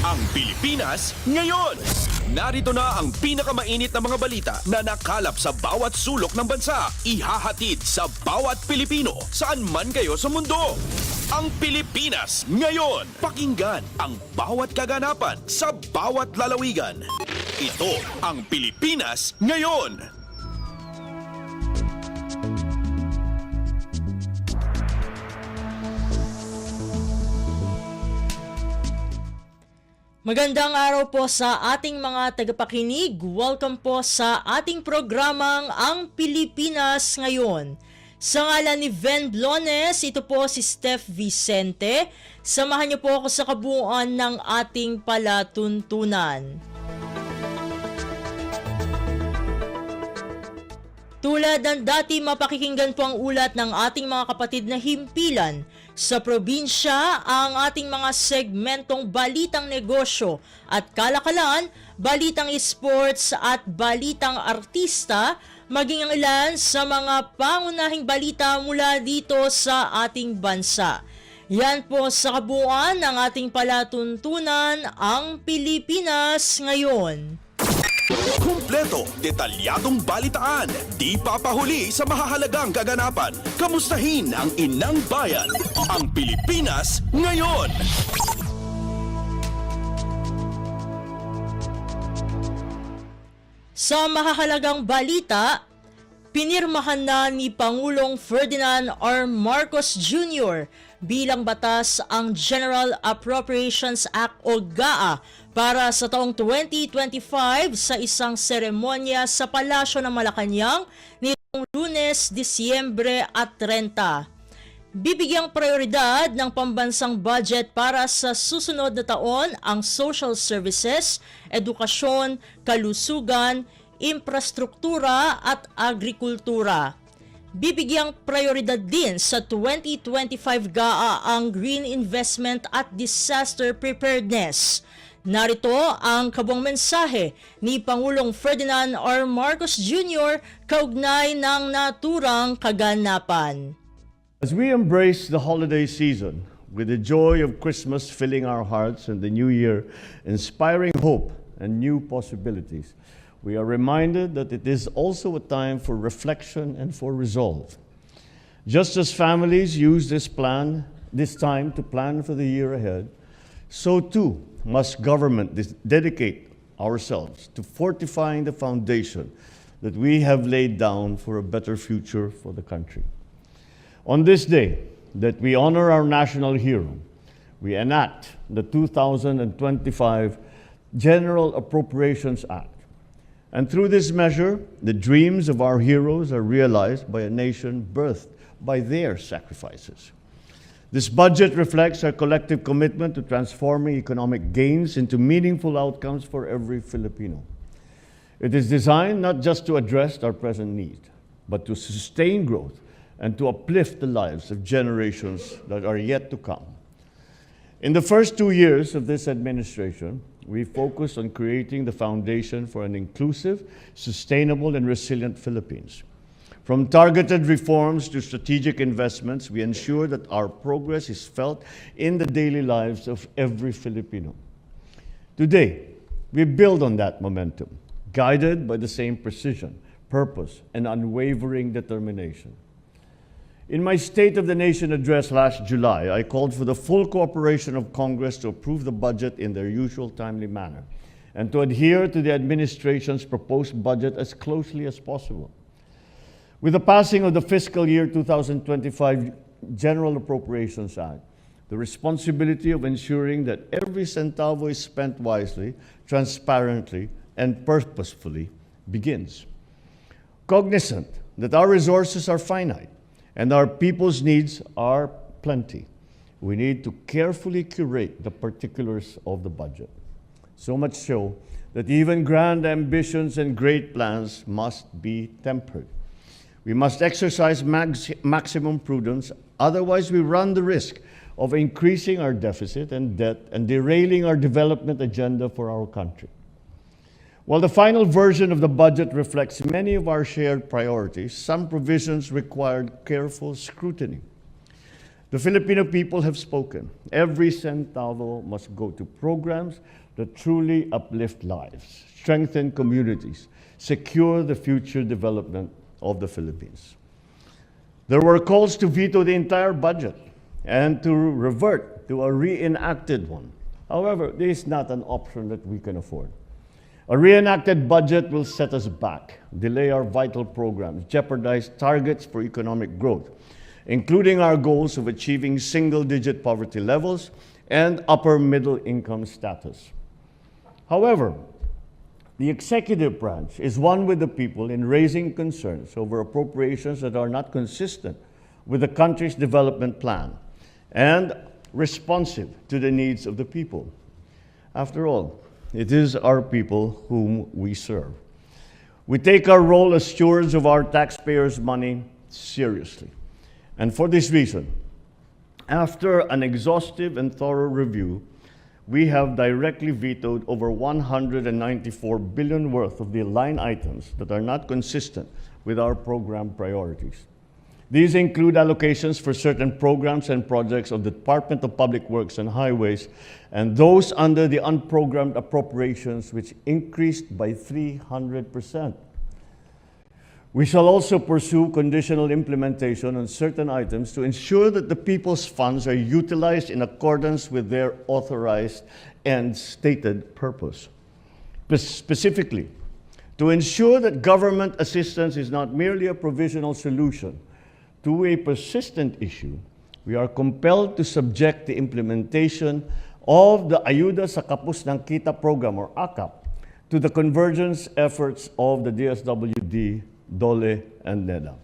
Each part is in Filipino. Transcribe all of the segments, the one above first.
Ang Pilipinas ngayon. Narito na ang pinakamainit na mga balita na nakalap sa bawat sulok ng bansa. Ihahatid sa bawat Pilipino saan man kayo sa mundo. Ang Pilipinas ngayon. Pakinggan ang bawat kaganapan sa bawat lalawigan. Ito ang Pilipinas ngayon. Magandang araw po sa ating mga tagapakinig. Welcome po sa ating programang Ang Pilipinas Ngayon. Sa ngalan ni Ven Blones, ito po si Steph Vicente. Samahan niyo po ako sa kabuuan ng ating palatuntunan. Tulad ng dati, mapakikinggan po ang ulat ng ating mga kapatid na himpilan. Sa probinsya, ang ating mga segmentong balitang negosyo at kalakalan, balitang esports at balitang artista, maging ang ilan sa mga pangunahing balita mula dito sa ating bansa. Yan po sa kabuuan ng ating palatuntunan, ang Pilipinas Ngayon. Kumpleto, detalyadong balitaan, di papahuli sa mahahalagang kaganapan. Kamustahin ang inang bayan, ang Pilipinas ngayon. Sa mahahalagang balita, pinirmahan na ni Pangulong Ferdinand R. Marcos Jr. bilang batas ang General Appropriations Act o GAA para sa taong 2025 sa isang seremonya sa Palasyo ng Malacanang nitong Lunes, Disyembre at 30. Bibigyang prioridad ng pambansang budget para sa susunod na taon ang social services, edukasyon, kalusugan, infrastruktura at agrikultura. Bibigyang prioridad din sa 2025 GAA ang green investment at disaster preparedness. Narito ang kabuang mensahe ni Pangulong Ferdinand R. Marcos Jr. kaugnay ng naturang kaganapan. As we embrace the holiday season with the joy of Christmas filling our hearts and the new year inspiring hope and new possibilities, we are reminded that it is also a time for reflection and for resolve. Just as families use this time to plan for the year ahead, so too must government dedicate ourselves to fortifying the foundation that we have laid down for a better future for the country. On this day that we honor our national hero, we enact the 2025 General Appropriations Act. And through this measure, the dreams of our heroes are realized by a nation birthed by their sacrifices. This budget reflects our collective commitment to transforming economic gains into meaningful outcomes for every Filipino. It is designed not just to address our present needs, but to sustain growth and to uplift the lives of generations that are yet to come. In the first 2 years of this administration, we focused on creating the foundation for an inclusive, sustainable, and resilient Philippines. From targeted reforms to strategic investments, we ensure that our progress is felt in the daily lives of every Filipino. Today, we build on that momentum, guided by the same precision, purpose, and unwavering determination. In my State of the Nation address last July, I called for the full cooperation of Congress to approve the budget in their usual timely manner and to adhere to the administration's proposed budget as closely as possible. With the passing of the fiscal year 2025 General Appropriations Act, the responsibility of ensuring that every centavo is spent wisely, transparently, and purposefully begins. Cognizant that our resources are finite and our people's needs are plenty, we need to carefully curate the particulars of the budget. So much so that even grand ambitions and great plans must be tempered. We must exercise maximum prudence, otherwise we run the risk of increasing our deficit and debt and derailing our development agenda for our country. While the final version of the budget reflects many of our shared priorities, some provisions required careful scrutiny. The Filipino people have spoken. Every centavo must go to programs that truly uplift lives, strengthen communities, secure the future development of the Philippines. There were calls to veto the entire budget and to revert to a reenacted one. However, this is not an option that we can afford. A reenacted budget will set us back, delay our vital programs, jeopardize targets for economic growth, including our goals of achieving single-digit poverty levels and upper middle income status. However, the executive branch is one with the people in raising concerns over appropriations that are not consistent with the country's development plan and responsive to the needs of the people. After all, it is our people whom we serve. We take our role as stewards of our taxpayers' money seriously. And for this reason, after an exhaustive and thorough review, we have directly vetoed over 194 billion worth of the line items that are not consistent with our program priorities. These include allocations for certain programs and projects of the Department of Public Works and Highways, and those under the unprogrammed appropriations, which increased by 300%. We shall also pursue conditional implementation on certain items to ensure that the people's funds are utilized in accordance with their authorized and stated purpose. Specifically, to ensure that government assistance is not merely a provisional solution to a persistent issue, we are compelled to subject the implementation of the Ayuda sa Kapos ng Kita program, or AKAP, to the convergence efforts of the DSWD, DOLE, and NEDA.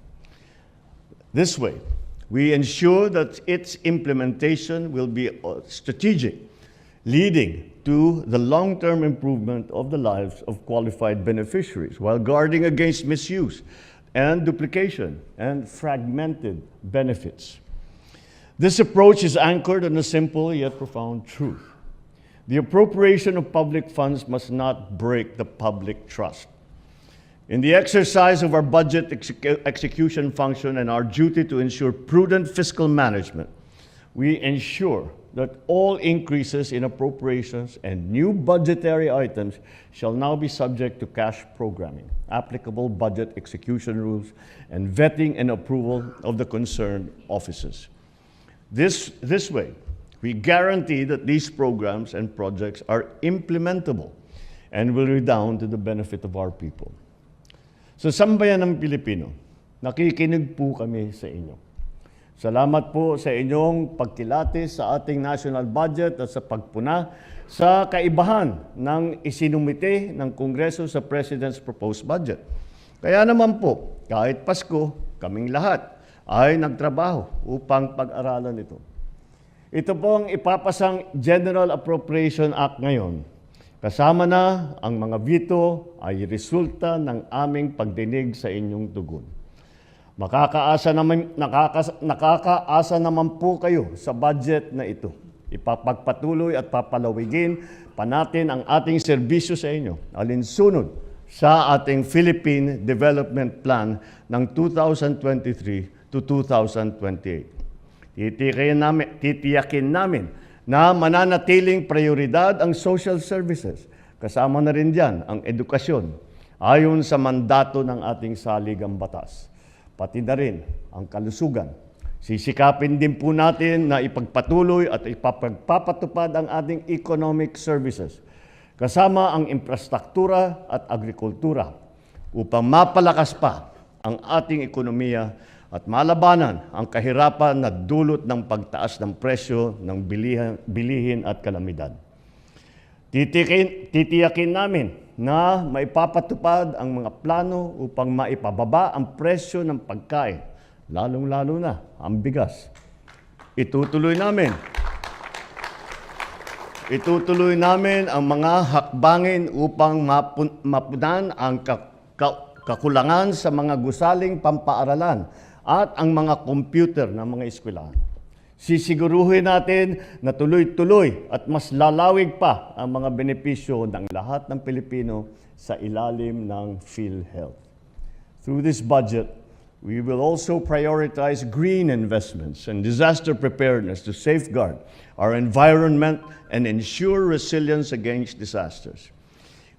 This way, we ensure that its implementation will be strategic, leading to the long-term improvement of the lives of qualified beneficiaries, while guarding against misuse and duplication and fragmented benefits. This approach is anchored on a simple yet profound truth. The appropriation of public funds must not break the public trust. In the exercise of our budget execution function and our duty to ensure prudent fiscal management, we ensure that all increases in appropriations and new budgetary items shall now be subject to cash programming, applicable budget execution rules, and vetting and approval of the concerned offices. This way, we guarantee that these programs and projects are implementable and will redound to the benefit of our people. Sa sambayan ng Pilipino, nakikinig po kami sa inyo. Salamat po sa inyong pagkilatis sa ating national budget at sa pagpuna sa kaibahan ng isinumite ng Kongreso sa President's proposed budget. Kaya naman po, kahit Pasko, kaming lahat ay nagtrabaho upang pag-aralan ito. Ito pong ipapasang General Appropriation Act ngayon. Kasama na ang mga veto ay resulta ng aming pagdinig sa inyong tugon. Nakakaasa naman po kayo sa budget na ito. Ipapagpatuloy at papalawigin pa natin ang ating serbisyo sa inyo, alinsunod sa ating Philippine Development Plan ng 2023 to 2028. Titiyakin namin na mananatiling prioridad ang social services. Kasama na rin diyan ang edukasyon ayon sa mandato ng ating saligang batas. Pati na rin ang kalusugan. Sisikapin din po natin na ipagpatuloy at ipapagpapatupad ang ating economic services, kasama ang infrastruktura at agrikultura, upang mapalakas pa ang ating ekonomiya at malabanan ang kahirapan na dulot ng pagtaas ng presyo ng bilihin at kalamidad. Titiyakin namin na maipapatupad ang mga plano upang maipababa ang presyo ng pagkain, lalong-lalo na ang bigas. Itutuloy namin ang mga hakbangin upang mapunan ang kakulangan sa mga gusaling pampaaralan at ang mga computer ng mga eskwelahan. Sisiguruhin natin na tuloy-tuloy at mas lalawig pa ang mga benepisyo ng lahat ng Pilipino sa ilalim ng PhilHealth. Through this budget, We will also prioritize green investments and disaster preparedness to safeguard our environment and ensure resilience against disasters.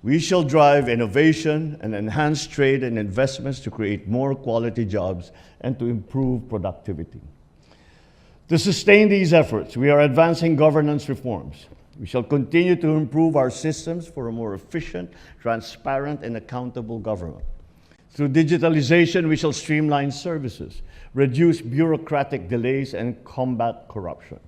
We shall drive innovation and enhance trade and investments to create more quality jobs and to improve productivity. To sustain these efforts, we are advancing governance reforms. We shall continue to improve our systems for a more efficient, transparent, and accountable government. Through digitalization, we shall streamline services, reduce bureaucratic delays, and combat corruption.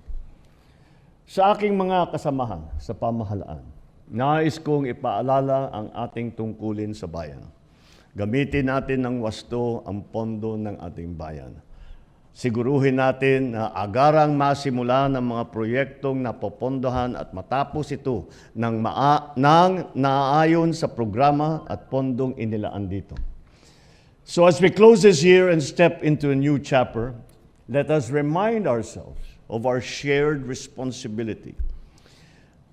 Sa aking mga kasamahan sa pamahalaan, nais kong ipaalala ang ating tungkulin sa bayan. Gamitin natin ng wasto ang pondo ng ating bayan. Siguruhin natin na agarang masimula ng mga proyektong napopondohan at matapos ito nang naaayon sa programa at pondong inilaan dito. So as we close this year and step into a new chapter, let us remind ourselves of our shared responsibility.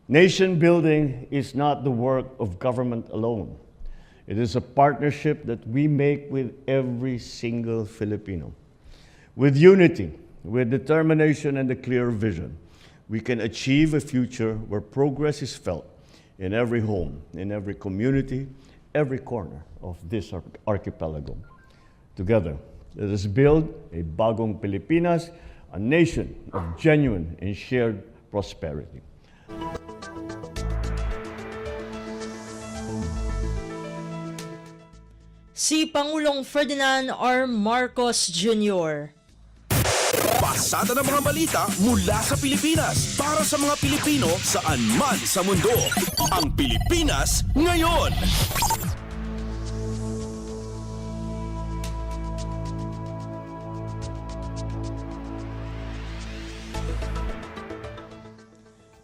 Nation building is not the work of government alone. It is a partnership that we make with every single Filipino. With unity, with determination and a clear vision, we can achieve a future where progress is felt in every home, in every community, every corner of this archipelago. Together, let us build a bagong Pilipinas, a nation of genuine and shared prosperity. Si Pangulong Ferdinand R. Marcos Jr. Pasada ng mga balita mula sa Pilipinas para sa mga Pilipino saan man sa mundo. Ang Pilipinas ngayon.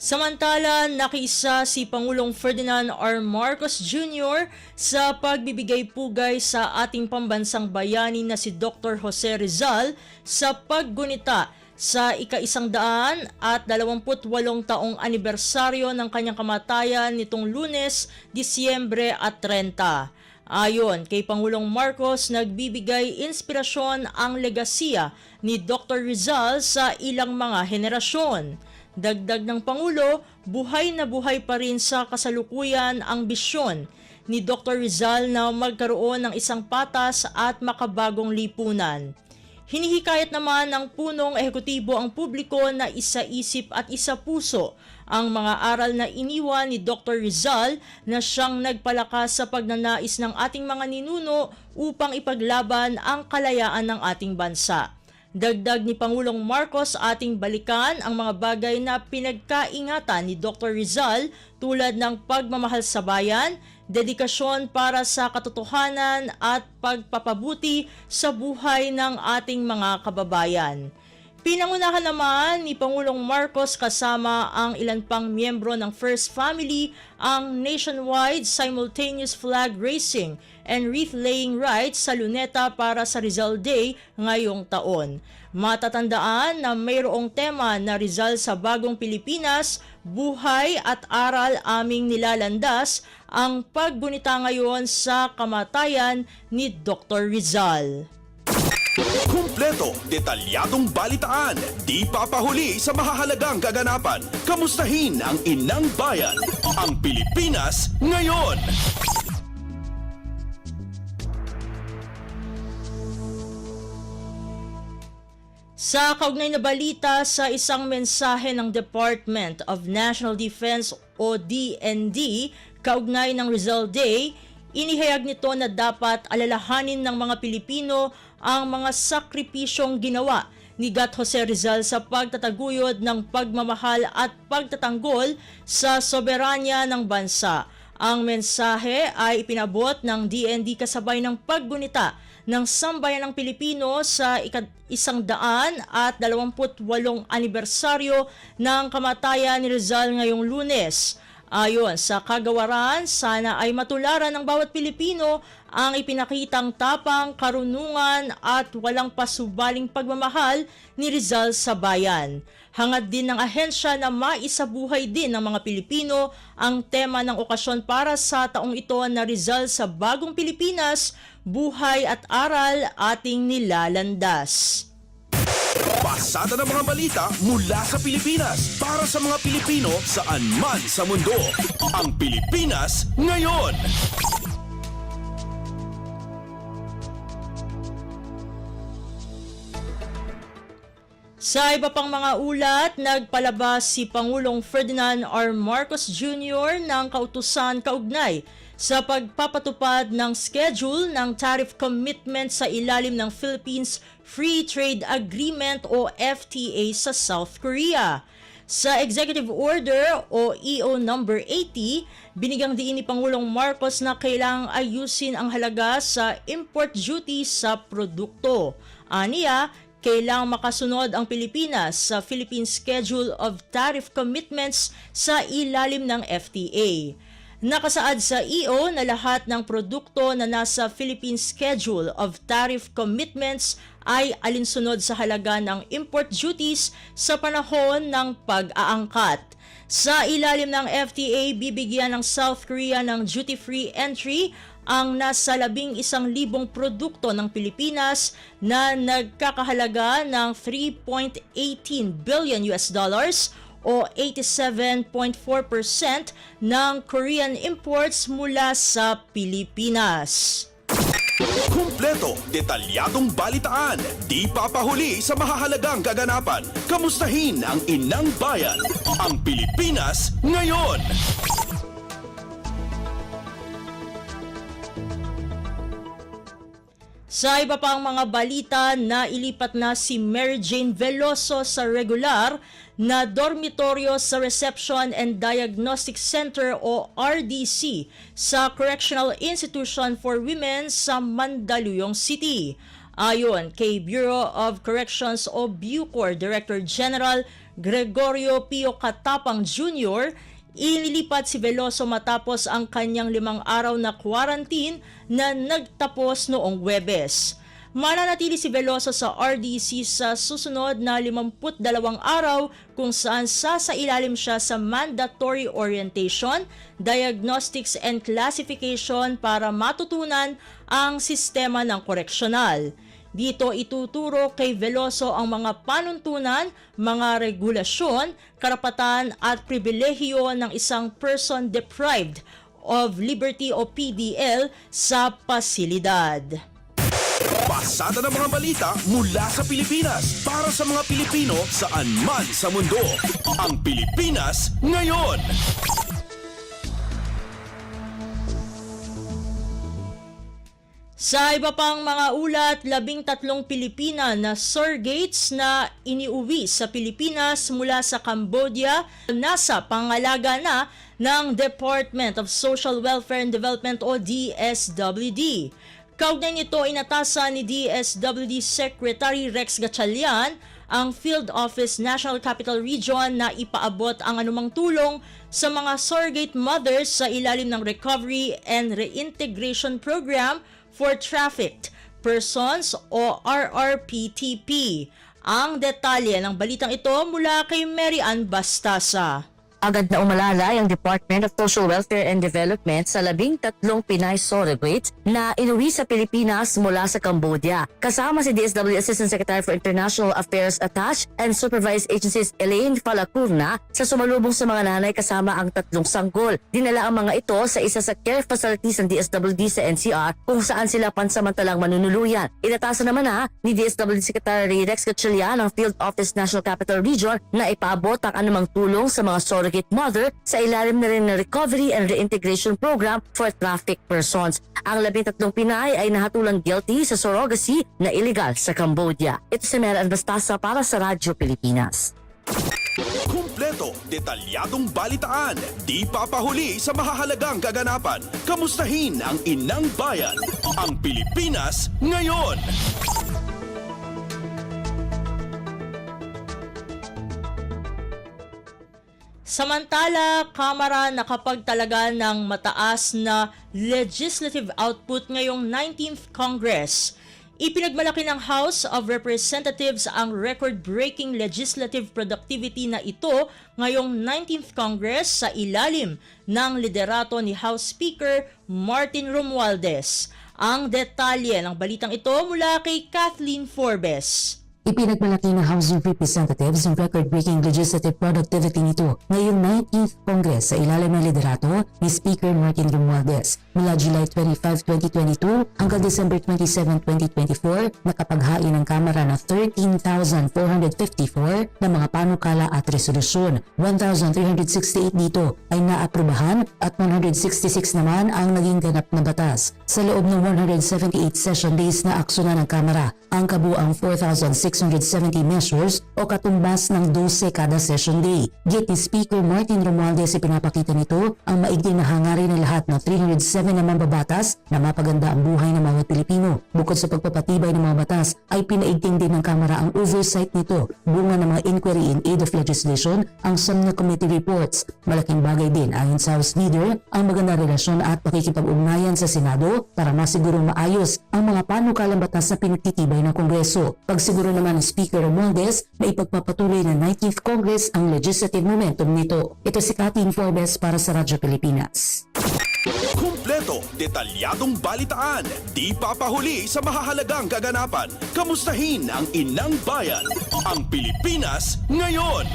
Samantala, nakiisa si Pangulong Ferdinand R. Marcos Jr. sa pagbibigay pugay sa ating pambansang bayani na si Dr. Jose Rizal sa paggunita sa ika-128 taong anibersaryo ng kanyang kamatayan nitong Lunes, Disyembre at 30. Ayon kay Pangulong Marcos, nagbibigay inspirasyon ang legasiya ni Dr. Rizal sa ilang mga henerasyon. Dagdag ng Pangulo, buhay na buhay pa rin sa kasalukuyan ang bisyon ni Dr. Rizal na magkaroon ng isang patas at makabagong lipunan. Hinihikayat naman ng punong ehekutibo ang publiko na isa-isip at isa-puso ang mga aral na iniwan ni Dr. Rizal na siyang nagpalakas sa pagnanais ng ating mga ninuno upang ipaglaban ang kalayaan ng ating bansa. Dagdag ni Pangulong Marcos, ating balikan ang mga bagay na pinagkaingatan ni Dr. Rizal tulad ng pagmamahal sa bayan, dedikasyon para sa katotohanan at pagpapabuti sa buhay ng ating mga kababayan. Pinangunahan naman ni Pangulong Marcos kasama ang ilan pang miyembro ng First Family ang nationwide simultaneous flag raising and wreath-laying rites sa Luneta para sa Rizal Day ngayong taon. Matatandaan na mayroong tema na Rizal sa Bagong Pilipinas, Buhay at Aral Aming Nilalandas, ang paggunita ngayon sa kamatayan ni Dr. Rizal. Kumpleto, detalyadong balitaan, di papahuli sa mahahalagang kaganapan. Kamustahin ang inang bayan, ang Pilipinas ngayon. Sa kaugnay na balita, sa isang mensahe ng Department of National Defense o DND, kaugnay ng Rizal Day, inihayag nito na dapat alalahanin ng mga Pilipino ang mga sakripisyong ginawa ni Gat Jose Rizal sa pagtataguyod ng pagmamahal at pagtatanggol sa soberanya ng bansa. Ang mensahe ay ipinabot ng DND kasabay ng paggunita ng sambayan ng Pilipino sa 128 anibersaryo ng kamatayan ni Rizal ngayong Lunes. Ayon sa kagawaran, sana ay matularan ng bawat Pilipino ang ipinakitang tapang, karunungan at walang pasubaling pagmamahal ni Rizal sa bayan. Hangad din ng ahensya na maisabuhay din ng mga Pilipino ang tema ng okasyon para sa taong ito na Rizal sa Bagong Pilipinas, Buhay at Aral ating nilalandas. Pasada ng mga balita mula sa Pilipinas para sa mga Pilipino saan man sa mundo. Ang Pilipinas ngayon. Sa iba pang mga ulat, nagpalabas si Pangulong Ferdinand R. Marcos Jr. ng kautusan kaugnay sa pagpapatupad ng schedule ng tariff commitment sa ilalim ng Philippines Free Trade Agreement o FTA sa South Korea. Sa Executive Order o EO number 80, binigyang diin ni Pangulong Marcos na kailangang ayusin ang halaga sa import duty sa produkto. Aniya, kailangang makasunod ang Pilipinas sa Philippine Schedule of Tariff Commitments sa ilalim ng FTA. Nakasaad sa EO na lahat ng produkto na nasa Philippine Schedule of Tariff Commitments ay alinsunod sa halaga ng import duties sa panahon ng pag-aangkat. Sa ilalim ng FTA, bibigyan ng South Korea ng duty-free entry ang nasa 11,000 produkto ng Pilipinas na nagkakahalaga ng 3.18 billion US dollars o 87.4% ng Korean imports mula sa Pilipinas. Kumpleto, detalyadong balitaan, di papahuli sa mahahalagang kaganapan. Kamustahin ang inang bayan, ang Pilipinas ngayon. Sa iba pang mga balita, na ilipat na si Mary Jane Veloso sa regular na dormitoryo sa Reception and Diagnostic Center o RDC sa Correctional Institution for Women sa Mandaluyong City. Ayon kay Bureau of Corrections o Bucor Director General Gregorio Pio Catapang Jr., inilipat si Veloso matapos ang kanyang 5 araw na quarantine na nagtapos noong Huwebes. Mananatili si Veloso sa RDC sa susunod na 52 araw kung saan sasailalim siya sa mandatory orientation, diagnostics and classification para matutunan ang sistema ng koreksyonal. Dito ituturo kay Veloso ang mga panuntunan, mga regulasyon, karapatan at pribilehiyo ng isang person deprived of liberty o PDL sa pasilidad. Pasada ng mga balita mula sa Pilipinas para sa mga Pilipino saan man sa mundo. Ang Pilipinas ngayon. Sa iba pang mga ulat, 13 Pilipina na surrogates na iniuwi sa Pilipinas mula sa Cambodia nasa pangalaga na ng Department of Social Welfare and Development o DSWD. Kaugnay nito, inatasan ni DSWD Secretary Rex Gatchalian ang Field Office National Capital Region na ipaabot ang anumang tulong sa mga surrogate mothers sa ilalim ng Recovery and Reintegration Program for Trafficked Persons o RRPTP. Ang detalye ng balitang ito mula kay Mary Ann Bastasa. Agad na umalalay ang Department of Social Welfare and Development sa 13 Pinay surrogates na inuwi sa Pilipinas mula sa Cambodia. Kasama si DSWD Assistant Secretary for International Affairs Attached and Supervised Agencies Elaine Falacurna sa sumalubong sa mga nanay kasama ang 3 sanggol. Dinala ang mga ito sa isa sa care facilities ng DSWD sa NCR kung saan sila pansamantalang manunuluyan. Inatasan naman ni DSWD Secretary Rex Gatchalian ng Field Office National Capital Region na ipaabot ang anumang tulong sa mga surrogate mother sa ilalim na rin ng Recovery and Reintegration Program for Trafficked Persons. Ang 13 Pinay ay nahatulang guilty sa surrogacy na illegal sa Cambodia. Ito si Mary Ann Bastasa para sa Radyo Pilipinas. Kumpleto, detalyadong balitaan, di papahuli sa mahahalagang kaganapan. Kamustahin ang inang bayan, ang Pilipinas ngayon. Samantala, Kamara nakapagtalaga ng mataas na legislative output ngayong 19th Congress. Ipinagmalaki ng House of Representatives ang record-breaking legislative productivity na ito ngayong 19th Congress sa ilalim ng liderato ni House Speaker Martin Romualdez. Ang detalye ng balitang ito mula kay Kathleen Forbes. Ipinagmalaki ng House of Representatives ang record-breaking legislative productivity nito ngayong 19th Congress sa ilalim ng liderato ni Speaker Martin Romualdez. Mula July 25, 2022 hanggang December 27, 2024, nakapaghain ng Kamara ng 13,454 na mga panukala at resolusyon. 1,368 dito ay naaprubahan at 166 naman ang naging ganap na batas. Sa loob ng 178 session days na aksyonan ng Kamara, ang kabuang 4,670 measures o katumbas ng 12 kada session day. Git ni Speaker Martin Romualdez ipinapakita nito ang maigting na hangarin ng lahat ng 307 na mambabatas na mapaganda ang buhay ng mga Pilipino. Bukod sa pagpapatibay ng mga batas ay pinaigting din ng Kamara ang oversight nito, bunga ng mga inquiry in aid of legislation, ang Sumner Committee reports. Malaking bagay din ayon sa House Leader ang magandang relasyon at pakikipag-ugnayan sa Senado para masigurong maayos ang mga panukalang batas na pinagtitibay ng Kongreso. Pagsiguro naman ng Speaker Romualdez na ipagpapatuloy ng 19th Congress ang legislative momentum nito. Ito si Kathleen Forbes para sa Radyo Pilipinas. Kumpleto, detalyadong balitaan, di papahuli sa mahahalagang kaganapan. Kamustahin ang inang bayan, ang Pilipinas ngayon.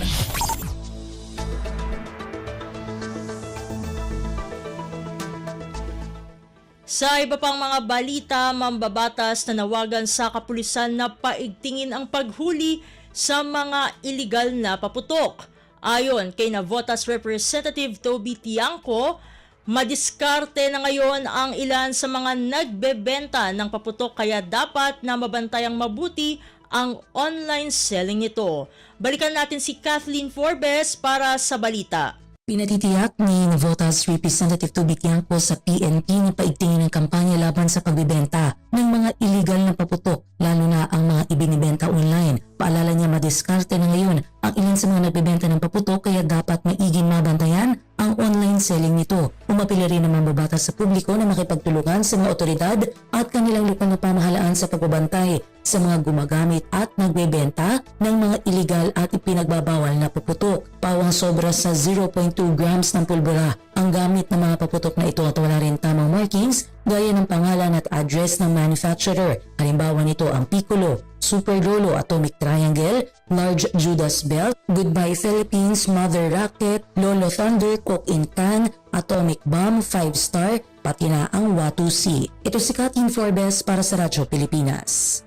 Sa iba pang mga balita, mambabatas na nawagan sa kapulisan na paigtingin ang paghuli sa mga iligal na paputok. Ayon kay Navotas Representative Toby Tiangco, madiskarte na ngayon ang ilan sa mga nagbebenta ng paputok kaya dapat na mabantayang mabuti ang online selling nito. Balikan natin si Kathleen Forbes para sa balita. Pinatitiyak ni Navotas Representative Toby Tiangco sa PNP na paigtingin ang kampanya laban sa pagbibenta ng mga illegal na paputok, lalo na ang mga ibinibenta online. Paalala niya madiskarte na ngayon ang ilan sa mga nagbebenta ng paputok kaya dapat maiging mabantayan ang online selling nito. Umapila rin ang mambabatas sa publiko na makipagtulungan sa mga otoridad at kanilang lokal na pamahalaan sa pagbabantay sa mga gumagamit at nagbebenta ng mga illegal at ipinagbabawal na paputok. Pawang sobra sa 0.2 grams ng pulbura ang gamit ng mga paputok na ito at wala rin tamang markings gaya ng pangalan at address ng manufacturer. Halimbawa nito ang Piccolo, Super Lolo Atomic Triangle, Large Judas Belt, Goodbye Philippines, Mother Rocket, Lolo Thunder, Coke in Can, Atomic Bomb, 5-star, pati na ang Watu-C. Ito si Kathleen Forbes para sa Radyo Pilipinas.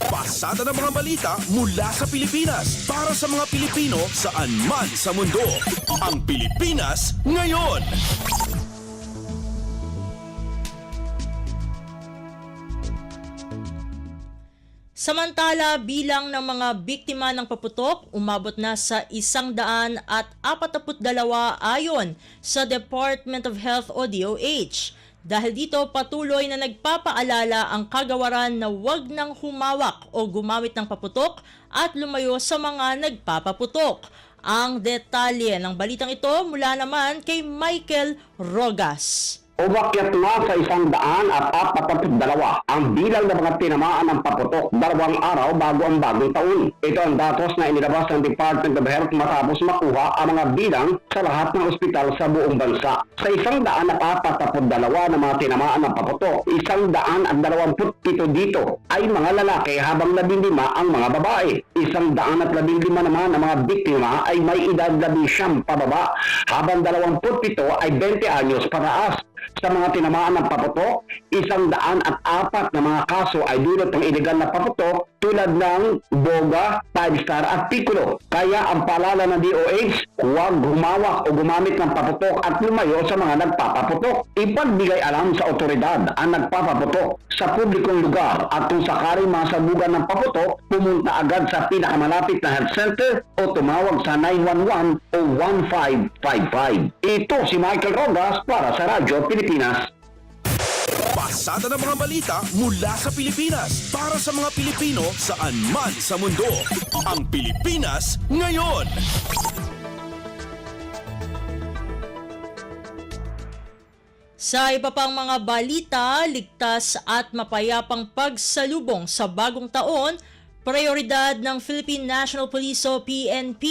Pasada ng mga balita mula sa Pilipinas para sa mga Pilipino saan man sa mundo. Ang Pilipinas ngayon. Samantala, bilang ng mga biktima ng paputok umabot na sa 142 ayon sa Department of Health o DOH. Dahil dito, patuloy na nagpapaalala ang kagawaran na huwag nang humawak o gumamit ng paputok at lumayo sa mga nagpapaputok. Ang detalye ng balitang ito mula naman kay Michael Rogas. Umakyat na sa 142 ang bilang ng mga tinamaan ng paputok 2 araw bago ang bagong taon. Ito ang datos na inilabas ng Department of Health matapos makuha ang mga bilang sa lahat ng ospital sa buong bansa. Sa 142 na mga tinamaan ng paputok, 127 dito ay mga lalaki habang 15 ang mga babae. 115 naman ang mga biktima ay may edad 11 pababa habang 27 ay 20 anyos pataas. Sa mga tinamaan ng paputok, 104 na mga kaso ay dulot ng illegal na paputok tulad ng Boga, 5-star at Piccolo. Kaya ang paalala ng DOH, huwag humawak o gumamit ng paputok at lumayo sa mga nagpapaputok. Ipagbigay alam sa otoridad ang nagpapaputok sa publikong lugar at kung sakaling masabugan ng paputok, pumunta agad sa pinakamalapit na health center o tumawag sa 911 o 1555. Ito si Michael Rogas para sa Radyo Pilipinas. Pasada ng mga balita mula sa Pilipinas para sa mga Pilipino saan man sa mundo. Ang Pilipinas ngayon. Sa iba pang mga balita, ligtas at mapayapang pagsalubong sa bagong taon, prioridad ng Philippine National Police o PNP.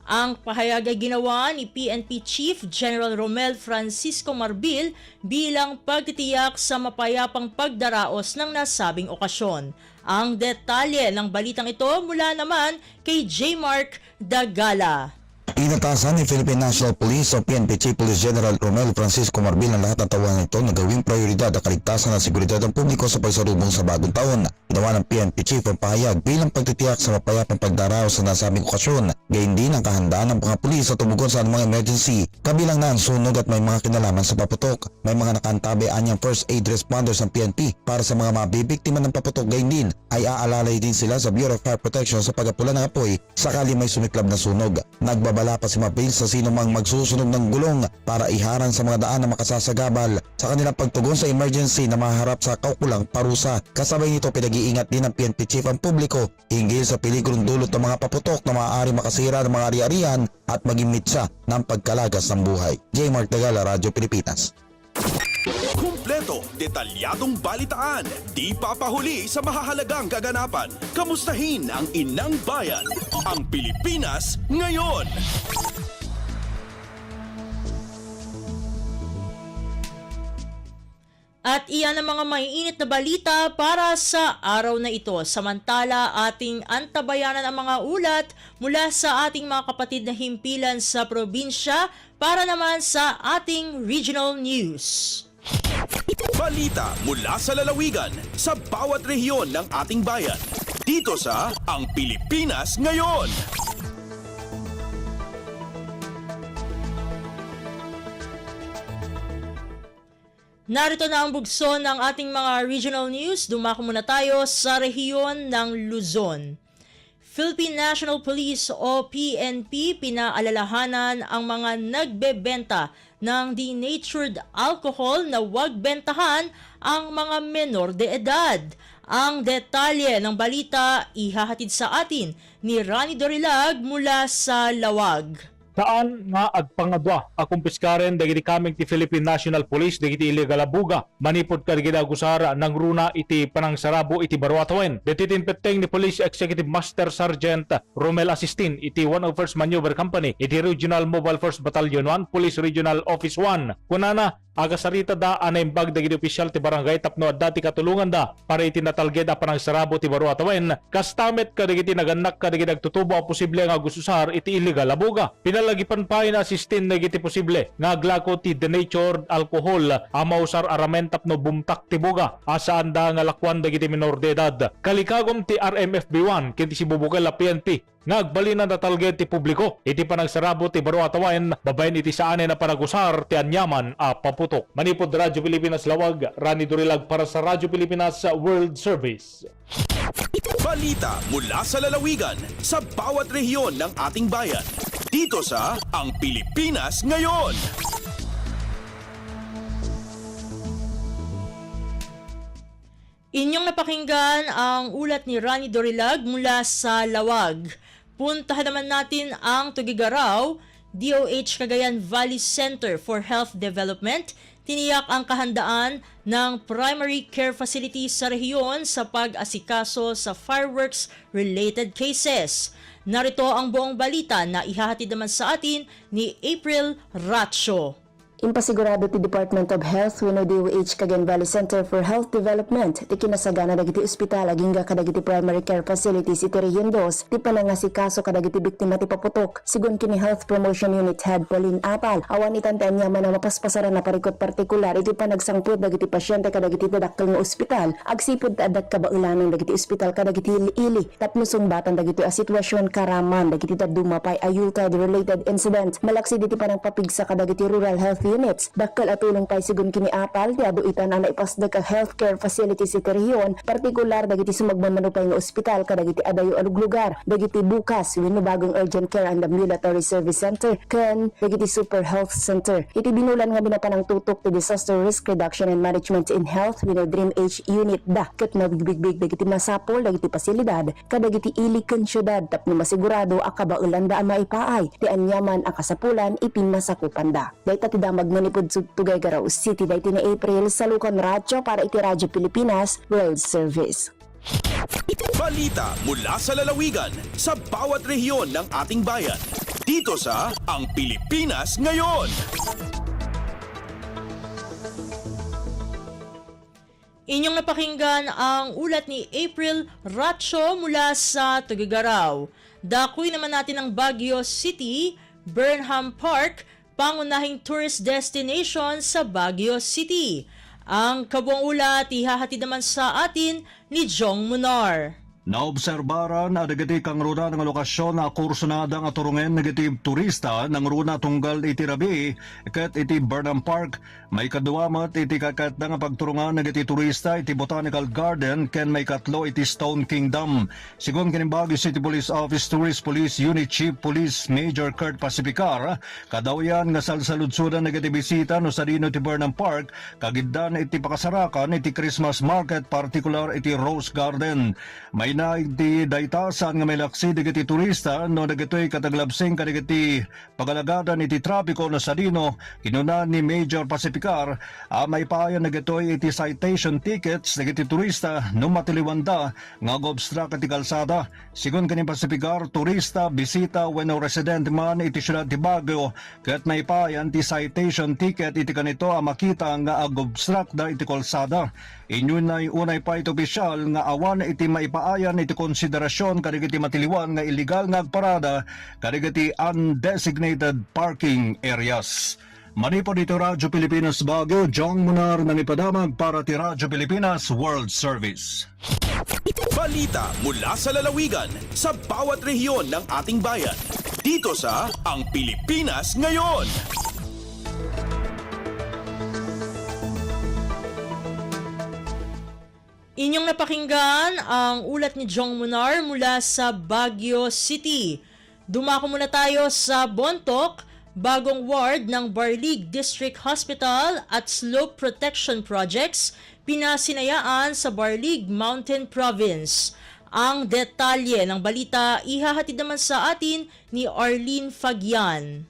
Ang pahayag ay ginawa ni PNP Chief General Romel Francisco Marbil bilang pagtitiyak sa mapayapang pagdaraos ng nasabing okasyon. Ang detalye ng balitang ito mula naman kay J. Mark Dagala. Inatasan ni Philippine National Police o PNP Chief Police General Romel Francisco Marbil ang lahat ng tawanan ito na gawing prioridad ang kaligtasan at seguridad ng publiko sa pagsalubong sa bagong taon. Ginawa ng PNP Chief ang pahayag bilang pagtitiyak sa mapayapang pagdaraos sa nasabing okasyon. Gayun din ang kahandaan ng mga pulis sa tumugon sa anumang emergency, kabilang na ang sunog at may mga kinalaman sa paputok. May mga nakantabi anyang first aid responders ng PNP para sa mga mabibiktima ng paputok. Gayun din ay aalalay din sila sa Bureau of Fire Protection sa pag-apula ng apoy sakali may sumiklab na sunog. Nagbabala pa si Marbil sa sino mang magsusunog ng gulong para iharang sa mga daan na makasasagabal sa kanilang pagtugon sa emergency na maharap sa kaukulang parusa. Kasabay nito pinag-iingat din ng PNP Chief ang publiko hinggil sa peligurong dulot ng mga paputok na maaari makasira ng mga ari-arian at maging mitsa ng pagkalagas ng buhay. J. Mark Dagala, Radyo Pilipinas. Kumpleto, detalyadong balitaan, di papahuli sa mahahalagang kaganapan. Kamustahin ang inang bayan, ang Pilipinas ngayon. At iyan ang mga maiinit na balita para sa araw na ito. Samantala, ating antabayanan ang mga ulat mula sa ating mga kapatid na himpilan sa probinsya para naman sa ating regional news. Balita mula sa lalawigan sa bawat rehiyon ng ating bayan. Dito sa Ang Pilipinas Ngayon. Narito na ang bugso ng ating mga regional news. Dumako muna tayo sa rehiyon ng Luzon. Philippine National Police o PNP pinaalalahanan ang mga nagbebenta ng denatured alcohol na huwag bentahan ang mga menor de edad. Ang detalye ng balita ihahatid sa atin ni Rani Dorilag mula sa Lawag. Saan nga agpangadwa akong piskaren dagiti kaming ti Philippine National Police dagiti illegal abuga manipod ka dagiti agusara ng runa iti panang sarabo iti Baruatawen. Detitinpeteng ni Police Executive Master Sergeant Romel Asistin iti 101st Maneuver Company iti Regional Mobile Force Battalion 1 Police Regional Office 1. Kunana agasarita da anay bag dagiti opisyal ti barangay tapno at dati katulungan da para iti natalged a panang sarabo ti Baruatawen. Kastamet ka dagiti naganak ka dagiti nagtutubo a posible nga agusar iti illegal abuga. Pinalagipan pa na asistin dagiti posible nga aglako ti denatured alcohol amausar aramen tapno bumtak ti buga asaan da nga lakwan dagiti minor de edad. Kalikagom ti RMFB1 kinti si bubukal a PNP nga agbalinan na talged ti publiko iti panagsarabo ti Baruatawen babayin iti saanay na panagusar ti anyaman a paputok. Manipod Radyo Pilipinas Lawag, Rani Dorilag para sa Radyo Pilipinas World Service. Balita mula sa lalawigan sa bawat rehiyon ng ating bayan. Dito sa Ang Pilipinas Ngayon. Inyong napakinggan ang ulat ni Rani Dorilag mula sa Lawag. Puntahan naman natin ang Tugigaraw. DOH Cagayan Valley Center for Health Development tiniyak ang kahandaan ng primary care facilities sa rehiyon sa pag-asikaso sa fireworks-related cases. Narito ang buong balita na ihahatid naman sa atin ni April Ratio. Impasigurado ti Department of Health wenno DOH Cagayan Valley Center for Health Development ti kinasagana dagiti ospital agingga kadagiti primary care facilities iti Region 2 ti panangasikaso kadagiti biktima ti paputok. Sigun kini Health Promotion Unit Head Pauline Apal, awan itantan niya man na mapaspasaran na parikot partikular iti panagsangput dagiti pasyente kadagiti dadakkel nga ospital agsipud adat kabaulanan dagiti ospital kadagiti ili tapno sungbatan dagiti a sitwasyon karaman dagiti dumapay ayuta related incident malaksi diti panangpapigsa kadagiti rural health units. Dakkel at tulong pay sigun kini Apal ti aduitan na ipasdak ka healthcare facilities iti rehiyon, partikular dagiti sumagmamanupay nga ospital kadagiti adayo alug lugar, dagiti bukas wenno bagong urgent care and ambulatory service center ken dagiti super health center. Iti binulan nga binapanang tutok ti disaster risk reduction and management in health wenno Dream H unit da ket nabigbig dagiti masapol dagiti pasilidad kadagiti ili ken syudad tapno masigurado a kabaelan da maipaay ti anyaman a kasapulan iti masakupan da. Dayta ti magmanipod sa Tuguegarao City dahil ni April sa Lucon Radyo para iti Radyo Pilipinas World Service. Balita mula sa lalawigan sa bawat rehiyon ng ating bayan. Dito sa Ang Pilipinas Ngayon. Inyong napakinggan ang ulat ni April Ratio mula sa Tuguegarao. Dakuy naman natin ang Baguio City, Burnham Park, pangunahing tourist destination sa Baguio City. Ang kabuang ulat ihahatid naman sa atin ni Jong Munar. Naobserbaran na dagiti kang runa ng lokasyon na kursunada nga turungen negati turista ng runa tunggal iti rabi ket iti Burnham Park may kaduamat iti kakat nga pagturungan negati turista iti Botanical Garden ken may katlo iti Stone Kingdom. Sigon kini Baguio City Police Office Tourist Police Unit Chief Police Major Kurt Pacificar, kadawyan nga salsaludsudan negati bisita no sa dino iti Burnham Park kagiddan iti pakasarakan iti Christmas market particular iti Rose Garden. May na iti daytasan nga may laksi dagiti turista no dagitoy kataglabsing kadagiti pagalagadan iti trapiko no sa dino kinuna ni Major Pacificar may paayan dagitoy iti citation tickets dagiti turista no matiliwanda nga obstruct iti kalsada. Sigon kani Pacificar, turista bisita wenno resident man iti syudad ti Baguio ket may paayan ti citation ticket iti kanito makita nga ag-obstruct da iti kalsada. Inyunay unay pa iti opisyal nga awan iti maipaayan iti konsiderasyon kadagiti matiliwan nga illegal nga agparada kadagiti undesignated parking areas. Manipod ito Radyo Pilipinas Baguio, Jong Munar nang ipadamag para ti Radyo Pilipinas World Service. Balita mula sa lalawigan sa bawat rehiyon ng ating bayan. Dito sa Ang Pilipinas Ngayon. Inyong napakinggan ang ulat ni Jong Munar mula sa Baguio City. Dumako muna tayo sa Bontoc, bagong ward ng Barlig District Hospital at Slope Protection Projects, pinasinayaan sa Barlig Mountain Province. Ang detalye ng balita ihahatid naman sa atin ni Arlene Fagian.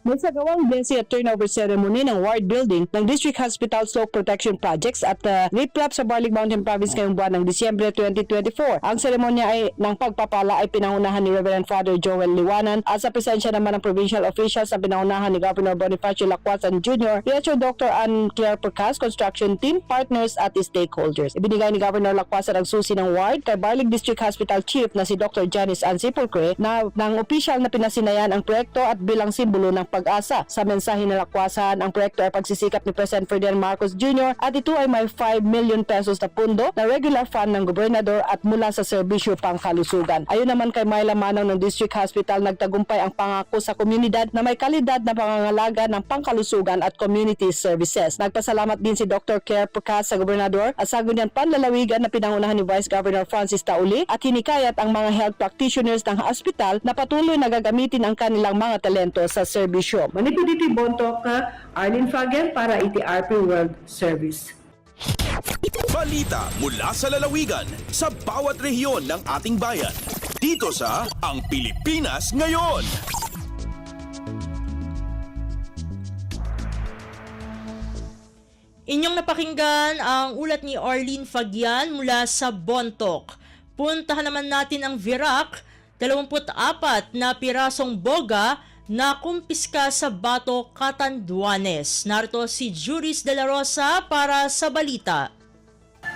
May sagawang blessing at turnover ceremony ng ward building ng District Hospital Slope Protection Projects at Riplap sa Barlig Mountain Province ngayong buwan ng Disyembre 2024. Ang seremonya ay ng pagpapala ay pinangunahan ni Reverend Father Joel Liwanan at sa presensya naman ng provincial officials na pinangunahan ni Governor Bonifacio Lacquasan Jr., Director Dr. Ann Claire Percas, construction team, partners at stakeholders. Ibinigay ni Governor Lacquasan ang susi ng ward kay Barlig District Hospital Chief na si Dr. Janice Ann Sipulcre na ng opisyal na pinasinayan ang proyekto at bilang simbolo ng pag-asa. Sa mensahe na Lacquasan, ang proyekto ay pagsisikap ni President Ferdinand Marcos Jr. at ito ay may 5 million pesos na pundo na regular fund ng gobernador at mula sa serbisyo pangkalusugan. Ayon naman kay Myla Manang ng District Hospital, nagtagumpay ang pangako sa komunidad na may kalidad na pangangalaga ng pangkalusugan at community services. Nagpasalamat din si Dr. Claire Percas sa gobernador at sa ganyan panlalawigan na pinangunahan ni Vice Governor Francis Tauli at hinikayat ang mga health practitioners ng hospital na patuloy na gagamitin ang kanilang mga talento sa serbisyo. Manipod iti Bontoc, Arlene Fagen para iti RP World Service. Balita mula sa lalawigan sa bawat rehiyon ng ating bayan. Dito sa Ang Pilipinas Ngayon. Inyong napakinggan ang ulat ni Arlene Fagian mula sa Bontoc. Puntahan naman natin ang Virac, 24 na pirasong boga na kumpiska sa Bato, Catanduanes. Narito si Juris de la Rosa para sa balita.